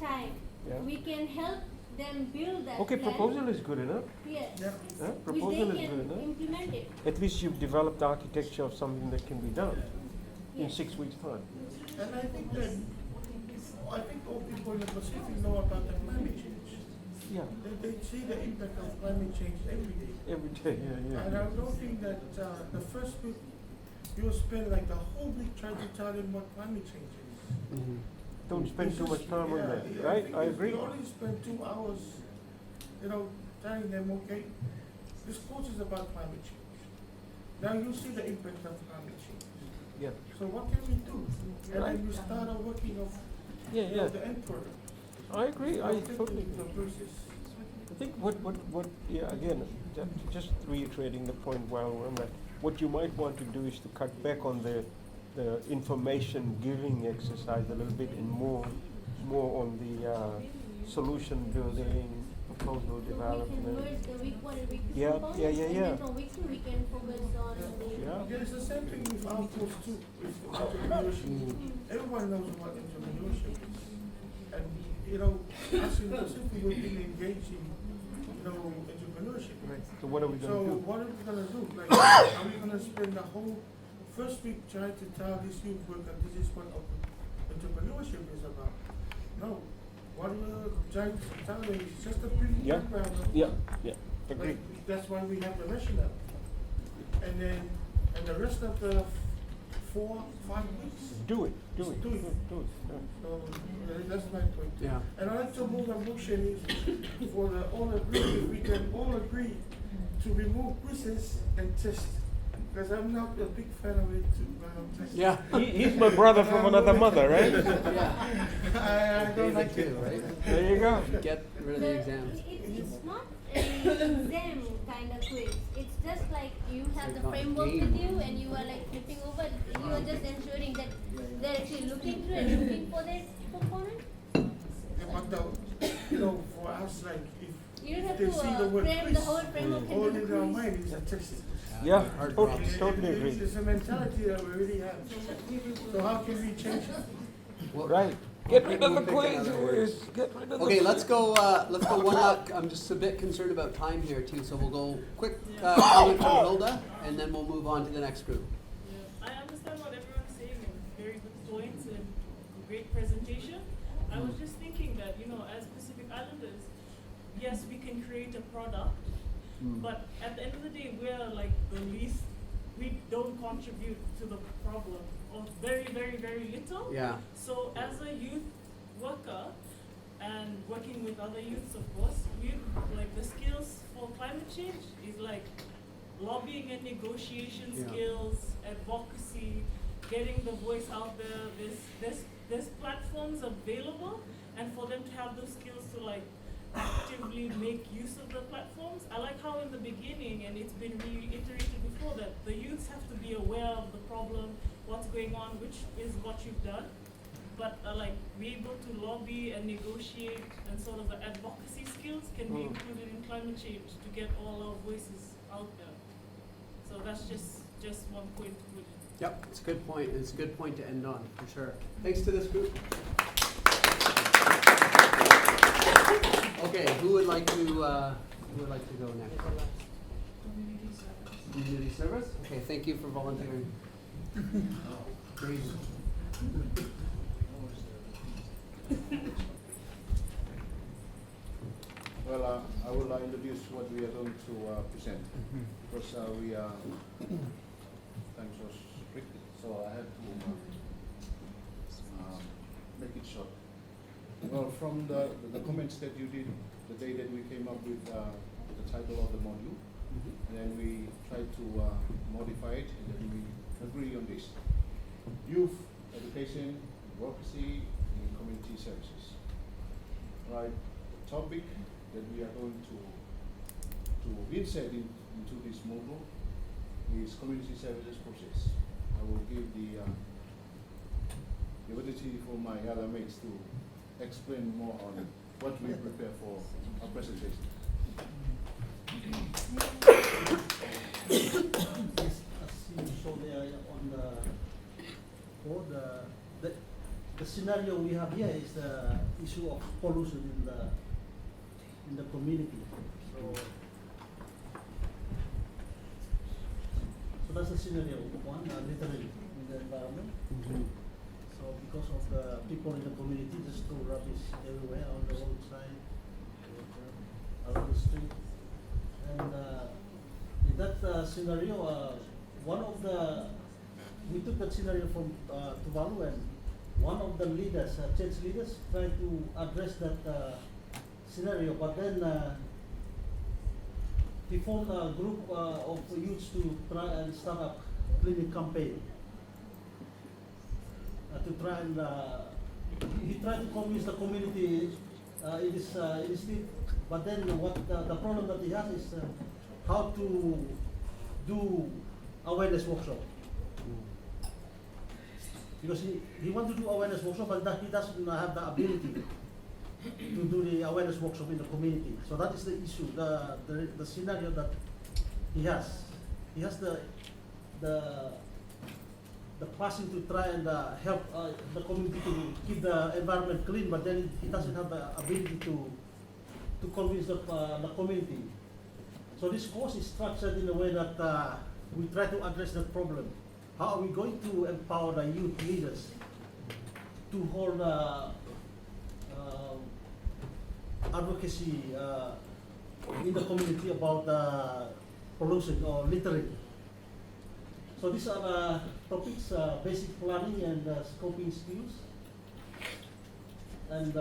Speaker 6: time,
Speaker 3: Yeah.
Speaker 6: we can help them build that
Speaker 3: Okay,
Speaker 6: plan.
Speaker 3: proposal is good enough.
Speaker 6: Yes.
Speaker 3: Huh?
Speaker 6: Which
Speaker 3: Proposal
Speaker 6: they
Speaker 3: is good
Speaker 6: can
Speaker 3: enough.
Speaker 6: implement it.
Speaker 3: At least you've developed architecture of something that can be done in
Speaker 6: Yes.
Speaker 3: 6 weeks' time.
Speaker 2: And I think all people in the Pacific know about the climate change.
Speaker 3: Yeah,
Speaker 2: They see the impact of climate change every day.
Speaker 3: every day, yeah.
Speaker 2: And I don't think that the first week you'll spend like the whole week trying to tell them what climate change is.
Speaker 3: Don't spend too much time on
Speaker 2: Yeah,
Speaker 3: that,
Speaker 2: yeah,
Speaker 3: right?
Speaker 2: think
Speaker 3: I
Speaker 2: if
Speaker 3: agree.
Speaker 2: you only spend 2 hours, telling them, okay, this course is about climate change. Now you see the impact of climate change.
Speaker 3: Yeah,
Speaker 2: So what can we do? And
Speaker 3: Right.
Speaker 2: then you start working of
Speaker 3: yeah.
Speaker 2: the end product.
Speaker 3: I agree, I totally
Speaker 2: The
Speaker 3: agree.
Speaker 2: process.
Speaker 3: I think again, just reiterating the point while we're on that, what you might want to do is to cut back on the information giving exercise a little bit and more on the solution building, proposal
Speaker 6: So we can
Speaker 3: development.
Speaker 6: merge the week 1 and week 2
Speaker 3: Yeah,
Speaker 6: components,
Speaker 3: yeah.
Speaker 6: and then from week 2 we can focus on the
Speaker 3: Yeah.
Speaker 2: Yeah, it's the same thing with our course too, with entrepreneurship. Everyone knows what entrepreneurship is. And, us in the Pacific, we've been engaged in, entrepreneurship.
Speaker 3: Right. So what are we
Speaker 2: So
Speaker 3: gonna do?
Speaker 2: what are we gonna do? Like, are we gonna spend the whole first week trying to tell this youth worker this is what entrepreneurship is about? No. What we're trying to tell them is just a brief
Speaker 3: Yeah.
Speaker 2: background of
Speaker 3: Yeah, agreed.
Speaker 2: that's why we have the rationale. And the rest of the 4-5 weeks,
Speaker 3: Do it.
Speaker 2: Do it.
Speaker 3: Yeah.
Speaker 2: so that's my point.
Speaker 1: Yeah.
Speaker 2: And I'd like to move a motion is for the all agree, if we can all agree to remove quizzes and tests. Because I'm not a big fan of it to
Speaker 1: Yeah.
Speaker 3: He's my brother from another mother, right?
Speaker 2: I don't like
Speaker 1: too,
Speaker 2: it.
Speaker 1: right?
Speaker 3: There you go.
Speaker 1: Get rid of the exams.
Speaker 6: It's not an exam kind of quiz. It's just like you have the
Speaker 1: Like a
Speaker 6: framework
Speaker 1: game.
Speaker 6: with you and you are like flipping over. You are just ensuring that they're actually looking through and looking for their component.
Speaker 2: But for us, like
Speaker 6: You don't
Speaker 2: if
Speaker 6: have
Speaker 2: they
Speaker 6: to
Speaker 2: see the word
Speaker 6: frame the
Speaker 2: quiz,
Speaker 6: whole framework
Speaker 2: all
Speaker 6: into
Speaker 2: in
Speaker 6: the
Speaker 2: our
Speaker 6: quiz.
Speaker 2: mind is a test.
Speaker 3: Yeah,
Speaker 1: Hard
Speaker 3: totally agree.
Speaker 2: It's a mentality that we really have. So how can we change it?
Speaker 1: Well,
Speaker 3: Right. Get rid of the
Speaker 1: We'll pick
Speaker 3: quiz,
Speaker 1: another word.
Speaker 3: Chris. Get rid of the
Speaker 1: Okay,
Speaker 3: quiz.
Speaker 1: let's go one up. I'm just a bit concerned about time here too, so we'll go quick comment from Hilda, and then we'll move on to the next group.
Speaker 7: Yeah, I understand what everyone's saying and very good points and great presentation. I was just thinking that, as Pacific Islanders, yes, we can create a product, but at the end of the day, we're like the least, we don't contribute to the problem, or very, very, very little.
Speaker 1: Yeah.
Speaker 7: So as a youth worker, and working with other youths, of course, we like the skills for climate change is like lobbying and negotiation skills, advocacy, getting the voice out there. There's platforms available, and for them to have those skills to like actively make use of the platforms. I like how in the beginning, and it's been reiterated before, that the youths have to be aware of the problem, what's going on, which is what you've done. But like be able to lobby and negotiate, and sort of the advocacy skills can be included in climate change to get all our voices out there. So that's just one point to put in.
Speaker 1: Yep, it's a good point. It's a good point to end on, for sure. Thanks to this group. Okay, who would like to go next? Community service. Okay, thank you for volunteering. Great.
Speaker 15: Well, I will introduce what we are going to present, because we are time so strict, so I have to make it short. Well, from the comments that you did the day that we came up with the title of the module, and then we tried to modify it, and then we agree on this: youth education, advocacy, and community services. Right. The topic that we are going to insert into this module is community services process. I will give the ability for my other mates to explain more on what we prepare for our presentation.
Speaker 16: As you saw there on the board, the scenario we have here is the issue of pollution in the community. So that's the scenario one, littering in the environment. So because of the people in the community just throw rubbish everywhere on the roadside, along the street, and in that scenario, we took that scenario from Tuvalu, and one of the leaders, church leaders, tried to address that scenario, but then he formed a group of youths to try and start a cleaning campaign. To try and he tried to convince the community in this initiative, but then the problem that he has is how to do awareness workshop. Because he wants to do awareness workshop, but he doesn't have the ability to do the awareness workshop in the community. So that is the issue, the scenario that he has. He has the passion to try and help the community to keep the environment clean, but then he doesn't have the ability to convince the community. So this course is structured in a way that we try to address that problem. How are we going to empower the youth leaders to hold advocacy in the community about pollution or littering? So these are topics: basic planning and scoping skills, and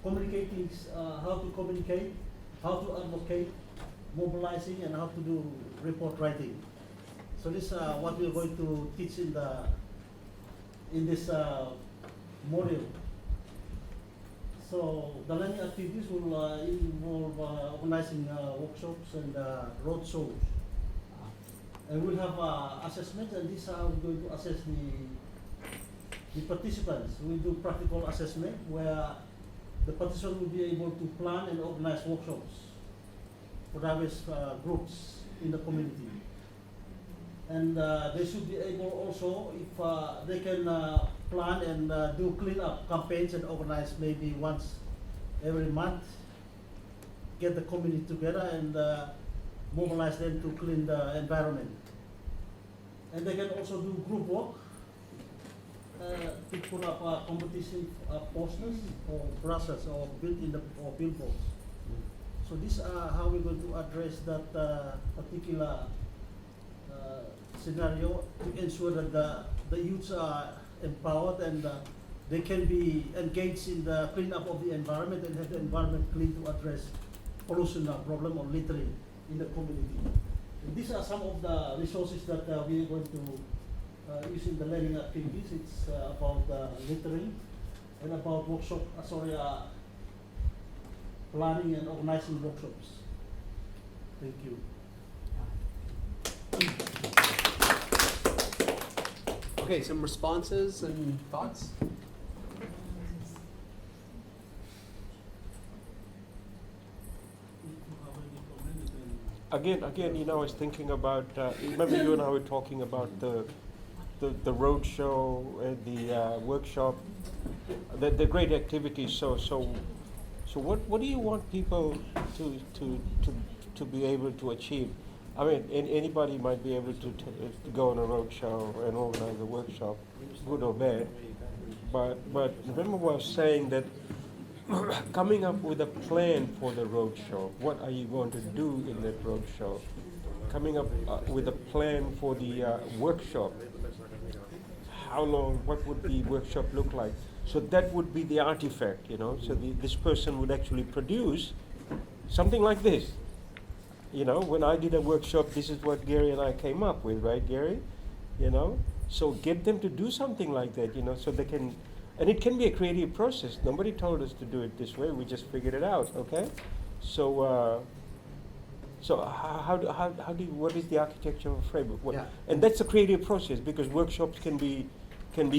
Speaker 16: communicating, how to communicate, how to advocate, mobilizing, and how to do report writing. So this is what we are going to teach in this module. So the learning activities will involve organizing workshops and road shows. And we'll have assessments, and this is how we're going to assess the participants. We'll do practical assessment where the participants will be able to plan and organize workshops for various groups in the community. And they should be able also, if they can plan and do cleanup campaigns and organize maybe once every month, get the community together and mobilize them to clean the environment. And they can also do group work, to put up competition posters or brochures or billboards. So these are how we're going to address that particular scenario to ensure that the youths are empowered and they can be engaged in the cleanup of the environment and have the environment clean to address pollution problem or littering in the community. And these are some of the resources that we are going to use in the learning activities. It's about littering and about workshop, planning and organizing workshops. Thank you.
Speaker 1: Okay, some responses and thoughts?
Speaker 3: Again, I was thinking about, remember you and I were talking about the road show, the workshop, the great activities. So what do you want people to be able to achieve? I mean, anybody might be able to go on a road show and organize a workshop, good or bad. But remember what I was saying, that coming up with a plan for the road show. What are you going to do in that road show? Coming up with a plan for the workshop. How long? What would the workshop look like? So that would be the artifact, you know. So this person would actually produce something like this. You know, when I did a workshop, this is what Gary and I came up with, right, Gary? You know, so get them to do something like that, you know, so they can, and it can be a creative process. Nobody told us to do it this way. We just figured it out, okay? So, what is the architecture of a framework?
Speaker 1: Yeah.
Speaker 3: And that's a creative process, because workshops can be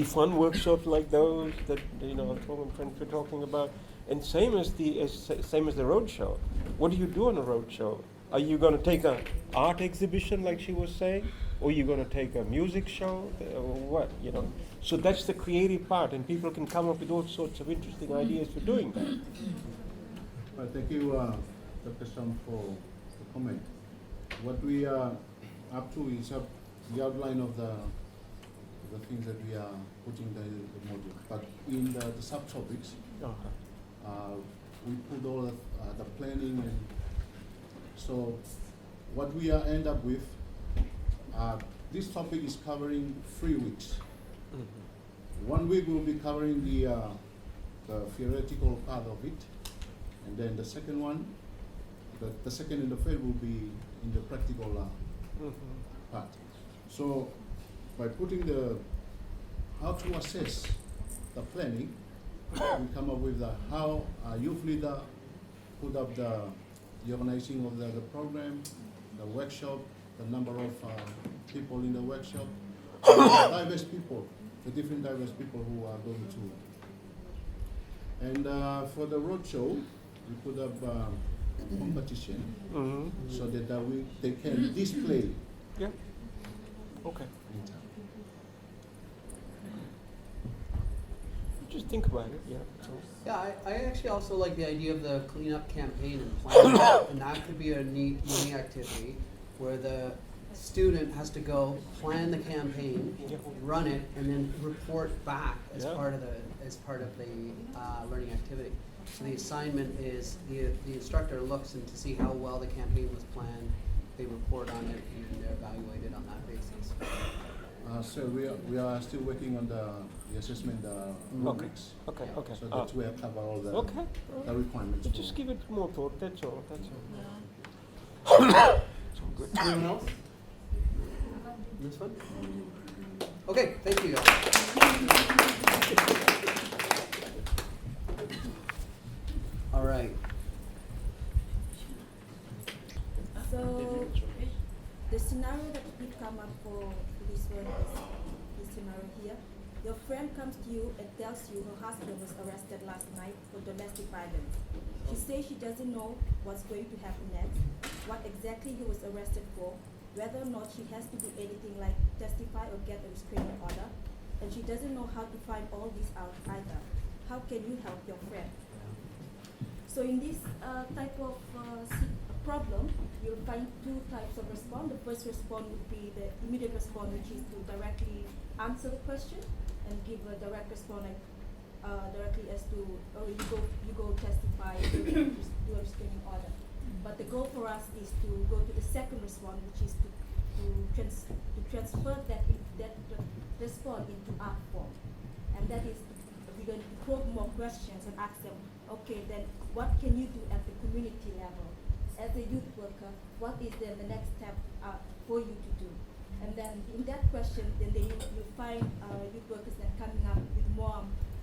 Speaker 3: fun workshops like those that, you know, Tom and friends were talking about. And same as the road show. What do you do on a road show? Are you going to take an art exhibition, like she was saying, or are you going to take a music show, or what? You know. So that's the creative part, and people can come up with all sorts of interesting ideas for doing that.
Speaker 15: Well, thank you, Dr. Sam, for the comment. What we are up to is the outline of the things that we are putting in the module. But in the subtopics, we put all the planning, and so what we end up with, this topic is covering 3 weeks. Mm-hmm. 1 week we'll be covering the theoretical part of it, and then the second one, the second and the third will be in the practical part. So by putting how to assess the planning, we come up with how a youth leader put up the organizing of the program, the workshop, the number of people in the workshop, the diverse people, the different diverse people who are going to. And for the road show, we put up competition, so that they can display.
Speaker 3: Yeah. Okay. Just think about it. Yeah. So.
Speaker 1: Yeah, I actually also like the idea of the cleanup campaign and planning, and that could be a neat learning activity where the student has to go plan the campaign, run it, and then report back as part of the learning activity. So the assignment is the instructor looks and to see how well the campaign was planned. They report on it and they're evaluated on that basis.
Speaker 15: So we are still working on the assessment rubrics.
Speaker 3: Okay.
Speaker 15: So that we have covered all the requirements.
Speaker 3: Just give it more thought. That's all.
Speaker 1: Good. Anyone else? This one? Okay, thank you guys. All right.
Speaker 6: So the scenario that we come up for this one is this scenario here. Your friend comes to you and tells you her husband was arrested last night for domestic violence. She says she doesn't know what's going to happen next, what exactly he was arrested for, whether or not she has to do anything like testify or get a restraining order, and she doesn't know how to find all this out either. How can you help your friend? So in this type of problem, you'll find two types of response. The first response would be the immediate response, which is to directly answer the question and give a direct response, like directly as to, oh, you go testify, do a restraining order. But the goal for us is to go to the second response, which is to transfer that response into art form, and that is we're going to probe more questions and ask them, okay, then what can you do at the community level? As a youth worker, what is then the next step for you to do? And then in that question, then you find youth workers then coming up with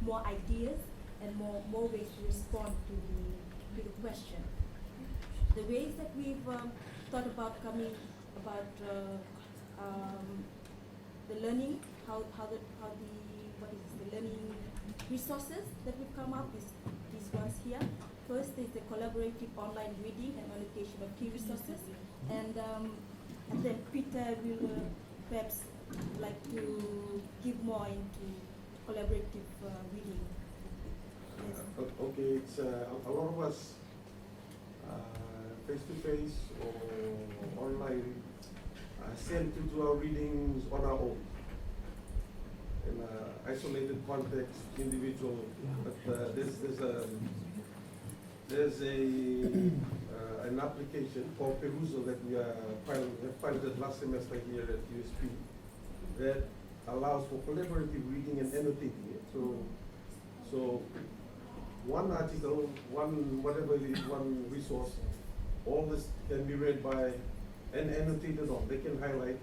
Speaker 6: more ideas and more ways to respond to the question. The ways that we've thought about the learning, the learning resources that we've come up with, these ones here. First is the collaborative online reading and annotation of key resources, and then Peter will perhaps like to give more into collaborative reading. Yes.
Speaker 15: Okay, it's a lot of us face-to-face or online send to do our readings on our own in isolated context, individual. But there's an application called Perusal that we piloted last semester here at USP that allows for collaborative reading and annotating it. So one article, whatever it is, one resource, all this can be read by and annotated on. They can highlight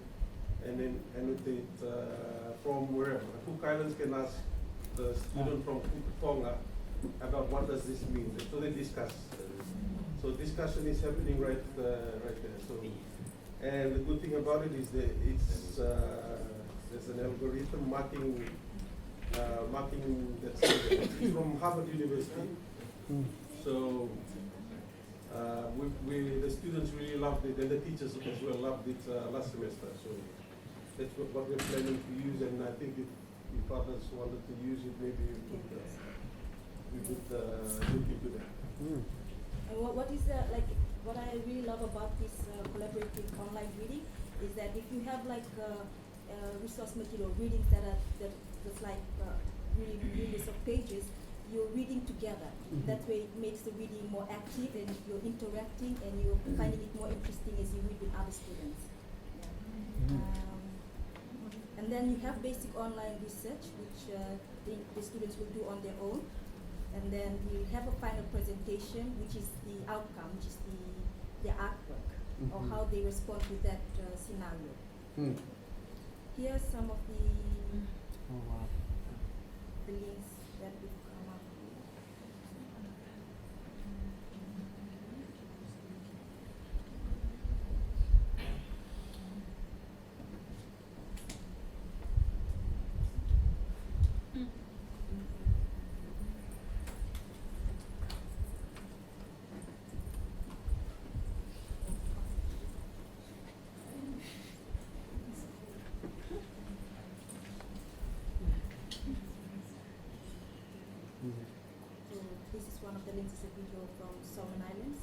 Speaker 15: and then annotate from wherever. Cook Islands can ask the student from Tonga about what does this mean. So they discuss. So discussion is happening right there. So, and the good thing about it is that it's there's an algorithm marking that's from Harvard University. So the students really loved it, and the teachers as well loved it last semester. So that's what we're planning to use, and I think if others wanted to use it, maybe we could look into that.
Speaker 6: And what is what I really love about this collaborative online reading is that if you have like resource material readings that's like really millions of pages, you're reading together. That way it makes the reading more active, and you're interacting and you're finding it more interesting as you read with other students. And then you have basic online research, which the students will do on their own. And then we have a final presentation, which is the outcome, which is the artwork, or how they respond to that scenario. Here are some of the links that we've come up with. So this is one of the links, is a video from Solomon Islands.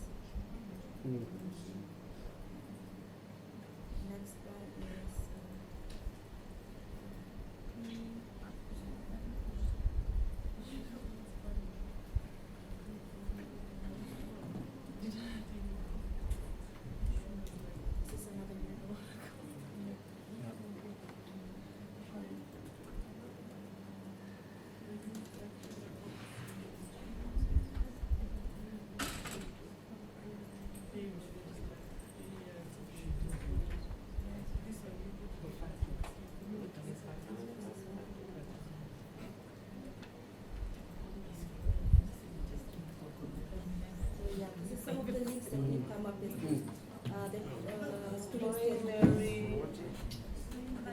Speaker 6: Next one is this is another video. So yeah, this is some of the links that we come up with. That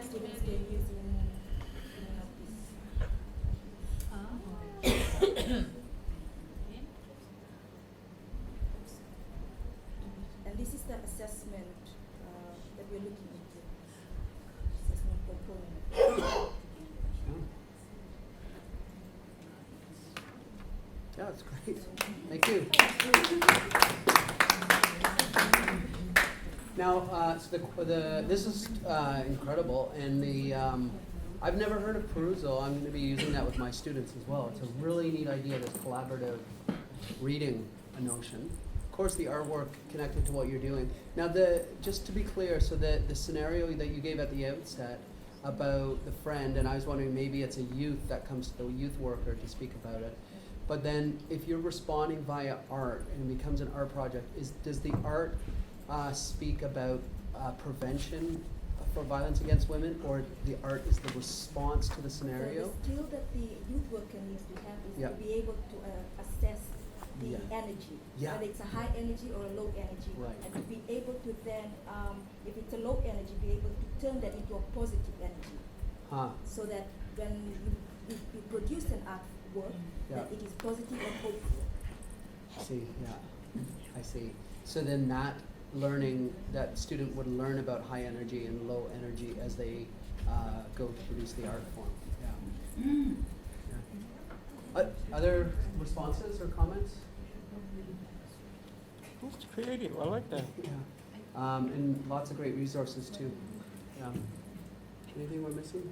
Speaker 6: students can use in and this is the assessment that we're looking into. That's one component.
Speaker 1: Yeah, that's great. Thank you. Now, so this is incredible, and I've never heard of Perusal. I'm going to be using that with my students as well. It's a really neat idea, this collaborative reading a notion. Of course, the artwork connected to what you're doing. Now, just to be clear, so the scenario that you gave at the outset about the friend, and I was wondering maybe it's a youth that comes to the youth worker to speak about it. But then if you're responding via art and it becomes an art project, does the art speak about prevention for violence against women, or the art is the response to the scenario?
Speaker 6: So the skill that the youth worker needs to have is
Speaker 1: Yeah.
Speaker 6: to be able to assess the
Speaker 1: Yeah.
Speaker 6: energy,
Speaker 1: Yeah.
Speaker 6: whether it's a high energy or a low energy,
Speaker 1: Right.
Speaker 6: and to be able to then, if it's a low energy, be able to turn that into a positive energy,
Speaker 1: Huh.
Speaker 6: so that when if you produce an artwork,
Speaker 1: Yeah.
Speaker 6: that it is positive and hopeful.
Speaker 1: I see. So then that learning, that student would learn about high energy and low energy as they go to produce the art form. Yeah. Other responses or comments?
Speaker 3: It's creative. I like that.
Speaker 1: Yeah. And lots of great resources too. Yeah. Anything we're missing?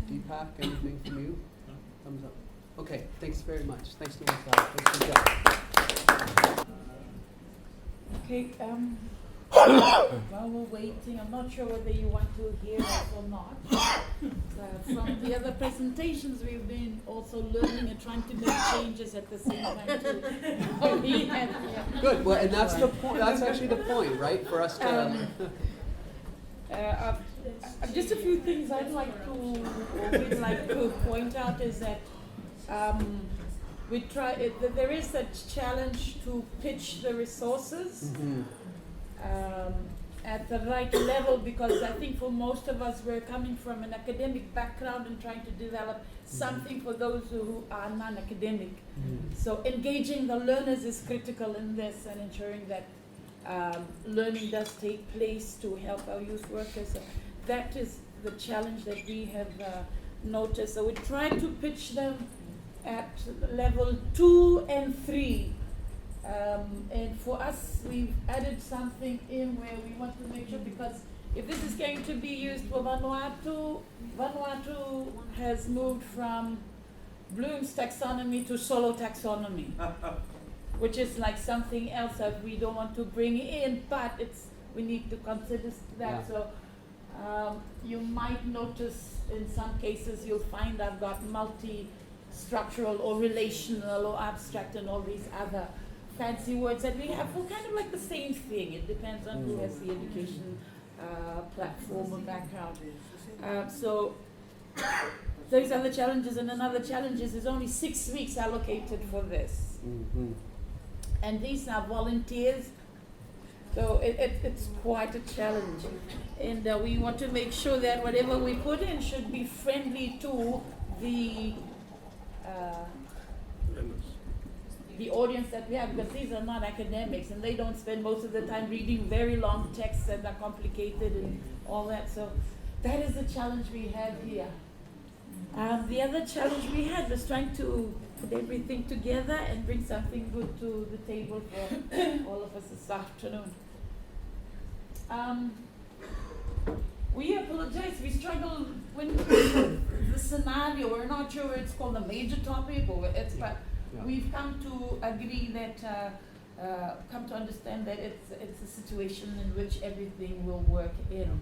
Speaker 1: Deepak, anything from you? Thumbs up. Okay, thanks very much. Thanks to all sides. Thanks for that.
Speaker 17: Okay, while we're waiting, I'm not sure whether you want to hear us or not. From the other presentations, we've been also learning and trying to make changes at the same time too.
Speaker 1: Good. Well, and that's the point. That's actually the point, right? For us to.
Speaker 17: Just a few things I'd like to, or we'd like to point out is that there is a challenge to pitch the resources at the right level, because I think for most of us we're coming from an academic background and trying to develop something for those who are non-academic. So engaging the learners is critical in this, and ensuring that learning does take place to help our youth workers. So that is the challenge that we have noticed. So we try to pitch them at level 2 and 3. And for us, we've added something in where we want to make sure, because if this is going to be used for Vanuatu, Vanuatu has moved from Bloom's taxonomy to solo taxonomy, which is like something else that we don't want to bring in, but we need to consider that.
Speaker 1: Yeah.
Speaker 17: So you might notice in some cases you'll find I've got multi-structural or relational or abstract and all these other fancy words that we have for kind of like the same thing. It depends on who has the education platform or background. So those are the challenges, and another challenge is there's only 6 weeks allocated for this. And these are volunteers, so it's quite a challenge. And we want to make sure that whatever we put in should be friendly to the audience that we have, because these are not academics and they don't spend most of the time reading very long texts that are complicated and all that. So that is the challenge we have here. The other challenge we had was trying to put everything together and bring something good to the table for all of us this afternoon. We apologize, we struggle when the scenario, we're not sure it's called a major topic or but we've come to agree that, come to understand that it's a situation in which everything will work in.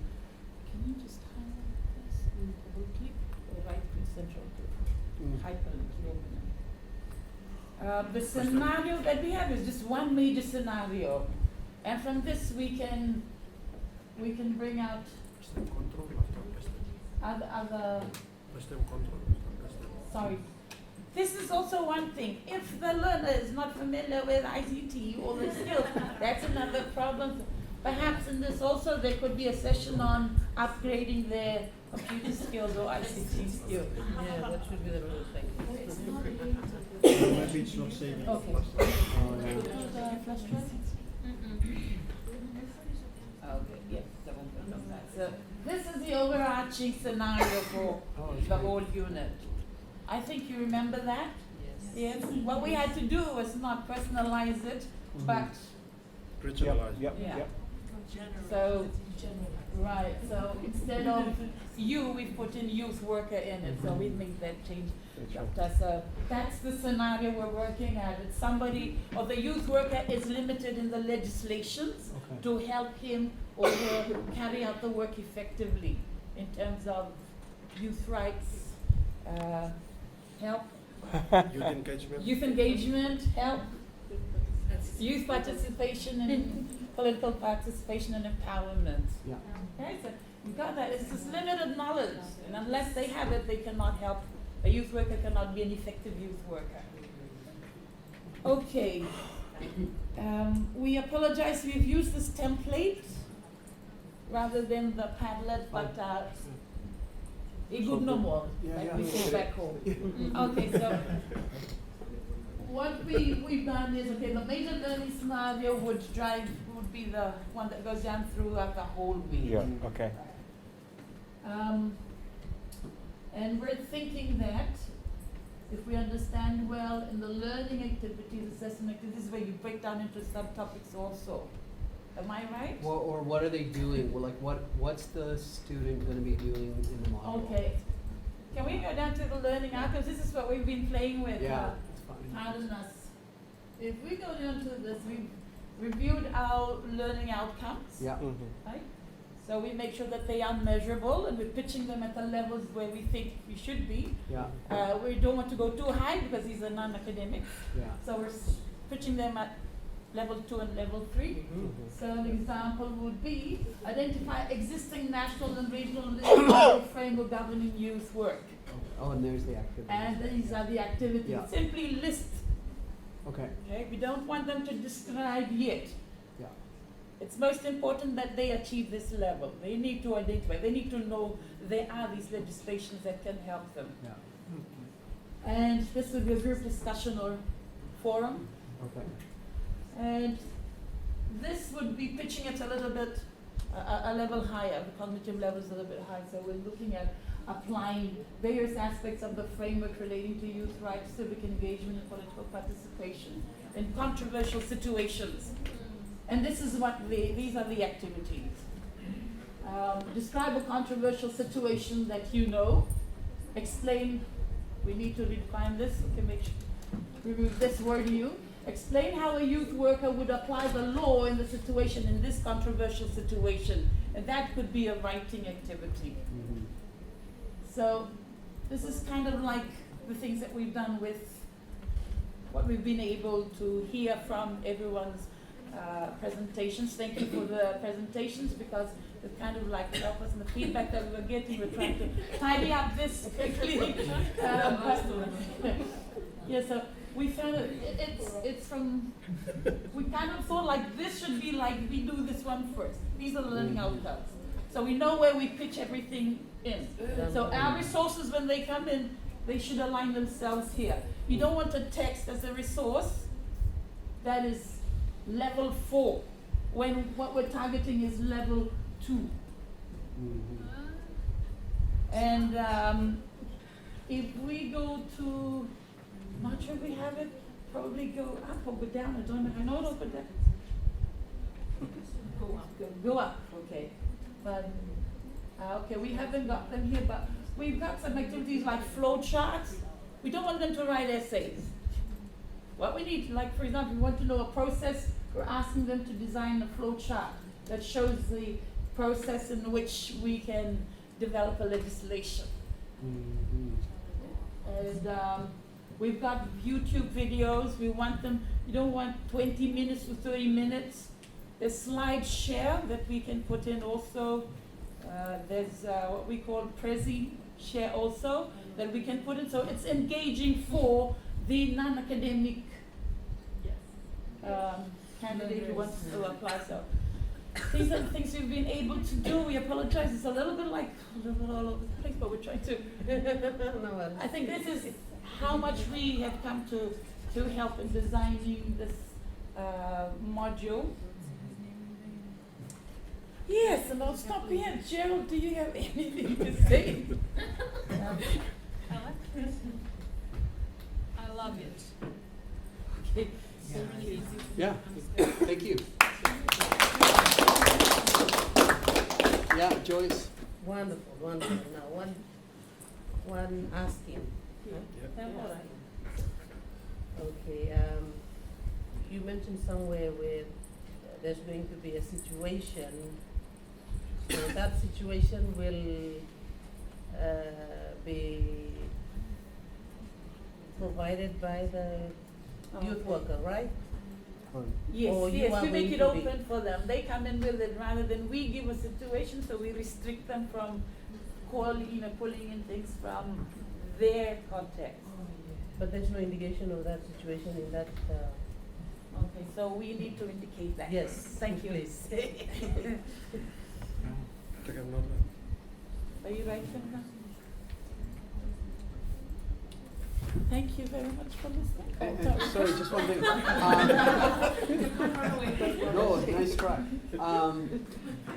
Speaker 17: Can you just highlight this and double click or right click central to hyperlink here? The scenario that we have is just one major scenario, and from this we can bring out other. Sorry. This is also one thing. If the learner is not familiar with ICT or the skills, that's another problem. Perhaps in this also there could be a session on upgrading their computer skills or ICT skills.
Speaker 11: Yeah, that should be the real thing.
Speaker 16: Maybe it's not saving.
Speaker 17: Okay.
Speaker 11: Okay.
Speaker 17: overarching scenario for the whole unit. I think you remember that? Yes. What we had to do was not personalize it, but
Speaker 15: Regionalized.
Speaker 3: Yep,
Speaker 17: yeah.
Speaker 3: yep.
Speaker 17: So, right, so instead of you, we put in youth worker in it, so we make that change. So that's the scenario we're working at. It's somebody, or the youth worker is limited in the legislations to help him or her carry out the work effectively in terms of youth rights, help. Youth engagement, help. Youth participation and political participation and empowerment.
Speaker 1: Yeah.
Speaker 17: Okay, so we got that. It's just limited knowledge, and unless they have it, they cannot help. A youth worker cannot be an effective youth worker. Okay. We apologize. We've used this template rather than the Padlet, but good no more, like we say back home. Okay, so what we've done is, okay, the major learning scenario would be the one that goes down throughout the whole week.
Speaker 3: Yeah, okay.
Speaker 17: And we're thinking that if we understand well in the learning activities, assessment activities, where you break down into subtopics also. Am I right?
Speaker 1: Or what are they doing? Well, like what's the student going to be doing in the module?
Speaker 17: Okay. Can we go down to the learning outcomes? This is what we've been playing with.
Speaker 1: Yeah, it's fine.
Speaker 17: Pardon us. If we go down to this, we've reviewed our learning outcomes.
Speaker 1: Yeah.
Speaker 17: Right? So we make sure that they are measurable and we're pitching them at the levels where we think we should be.
Speaker 1: Yeah.
Speaker 17: We don't want to go too high because these are non-academic.
Speaker 1: Yeah.
Speaker 17: So we're pitching them at level 2 and level 3. So an example would be identify existing national and regional legal framework governing youth work.
Speaker 1: Oh, and there's the activity.
Speaker 17: And these are the activities.
Speaker 1: Yeah.
Speaker 17: Simply list.
Speaker 1: Okay.
Speaker 17: Okay. We don't want them to describe yet.
Speaker 1: Yeah.
Speaker 17: It's most important that they achieve this level. They need to identify. They need to know there are these legislations that can help them.
Speaker 1: Yeah.
Speaker 17: And this would be a group discussion or forum.
Speaker 1: Okay.
Speaker 17: And this would be pitching it a little bit, a level higher, the cognitive level is a little bit higher. So we're looking at applying various aspects of the framework relating to youth rights, civic engagement, and political participation in controversial situations. And this is what these are the activities. Describe a controversial situation that you know. Explain, we need to redefine this, okay, make sure, remove this word you. Explain how a youth worker would apply the law in the situation, in this controversial situation. And that could be a writing activity. So this is kind of like the things that we've done with what we've been able to hear from everyone's presentations. Thank you for the presentations because it kind of like helped us in the feedback that we were getting. We're trying to tidy up this quickly. Yeah, so we found it's from, we kind of thought like this should be like we do this one first. These are the learning outcomes. So we know where we pitch everything in. So our resources, when they come in, they should align themselves here. You don't want a text as a resource that is level 4, when what we're targeting is level 2. And if we go to, not sure we have it, probably go up or go down, I don't know, I know it'll go down. Go up, okay. But, okay, we haven't got them here, but we've got some activities like flow charts. We don't want them to write essays. What we need, like for example, we want to know a process, we're asking them to design a flow chart that shows the process in which we can develop a legislation. And we've got YouTube videos. We want them, you don't want 20 minutes to 30 minutes. There's slide share that we can put in also. There's what we call Prezi share also that we can put in. So it's engaging for the non-academic candidate who wants to apply. So these are the things we've been able to do. We apologize. It's a little bit like all over the place, but we're trying to. I think this is how much we have come to help in designing this module. Yes, and I'll stop here. Gerald, do you have anything to say?
Speaker 4: I love it.
Speaker 17: Okay, so really easy.
Speaker 1: Yeah, thank you. Yeah, Joyce?
Speaker 11: Wonderful, wonderful. Now, one asking. Huh?
Speaker 17: Yeah, all right.
Speaker 11: Okay, you mentioned somewhere where there's going to be a situation. So that situation will be provided by the youth worker, right?
Speaker 17: Yes,
Speaker 11: Or you
Speaker 17: yes,
Speaker 11: are
Speaker 17: we make
Speaker 11: going
Speaker 17: it
Speaker 11: to be-
Speaker 17: open for them. They come in with it rather than we give a situation, so we restrict them from calling, pulling in things from their context.
Speaker 11: But there's no indication of that situation in that.
Speaker 17: Okay, so we need to indicate that.
Speaker 11: Yes,
Speaker 17: Thank you.
Speaker 11: please.
Speaker 17: Are you right, Simha? Thank you very much for listening.
Speaker 1: And sorry, just one thing. No, nice try.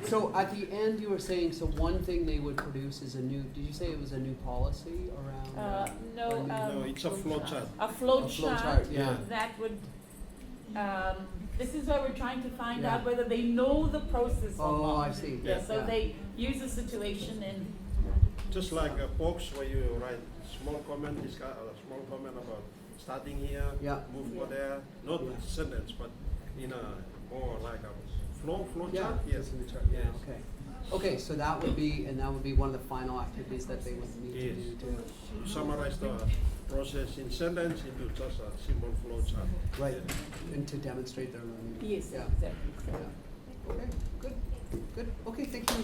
Speaker 1: So at the end, you were saying, so one thing they would produce is a new, did you say it was a new policy around?
Speaker 17: No,
Speaker 15: No, it's a flow chart.
Speaker 17: a flow
Speaker 1: A flow
Speaker 17: chart
Speaker 1: chart, yeah.
Speaker 17: that would, this is where we're trying to find
Speaker 1: Yeah.
Speaker 17: out whether they know the process or not.
Speaker 1: Oh, I see.
Speaker 17: Yeah, so
Speaker 1: Yeah.
Speaker 17: they use the situation and.
Speaker 15: Just like a box where you write small comment, small comment about starting here,
Speaker 1: Yeah.
Speaker 15: move over there, not
Speaker 1: Yeah.
Speaker 15: sentence, but in a more like a flow
Speaker 1: Yeah,
Speaker 15: chart. Yes.
Speaker 1: it's in the chart, yeah,
Speaker 15: Yes.
Speaker 1: okay. Okay, so that would be, and that would be one of the final activities that they would need
Speaker 15: Yes.
Speaker 1: to do to.
Speaker 15: Summarize the process in sentence into just a simple flow chart.
Speaker 1: Right, and to demonstrate their learning.
Speaker 17: Yes,
Speaker 1: Yeah.
Speaker 17: exactly.
Speaker 1: Yeah. Okay, good, good. Okay, thank you.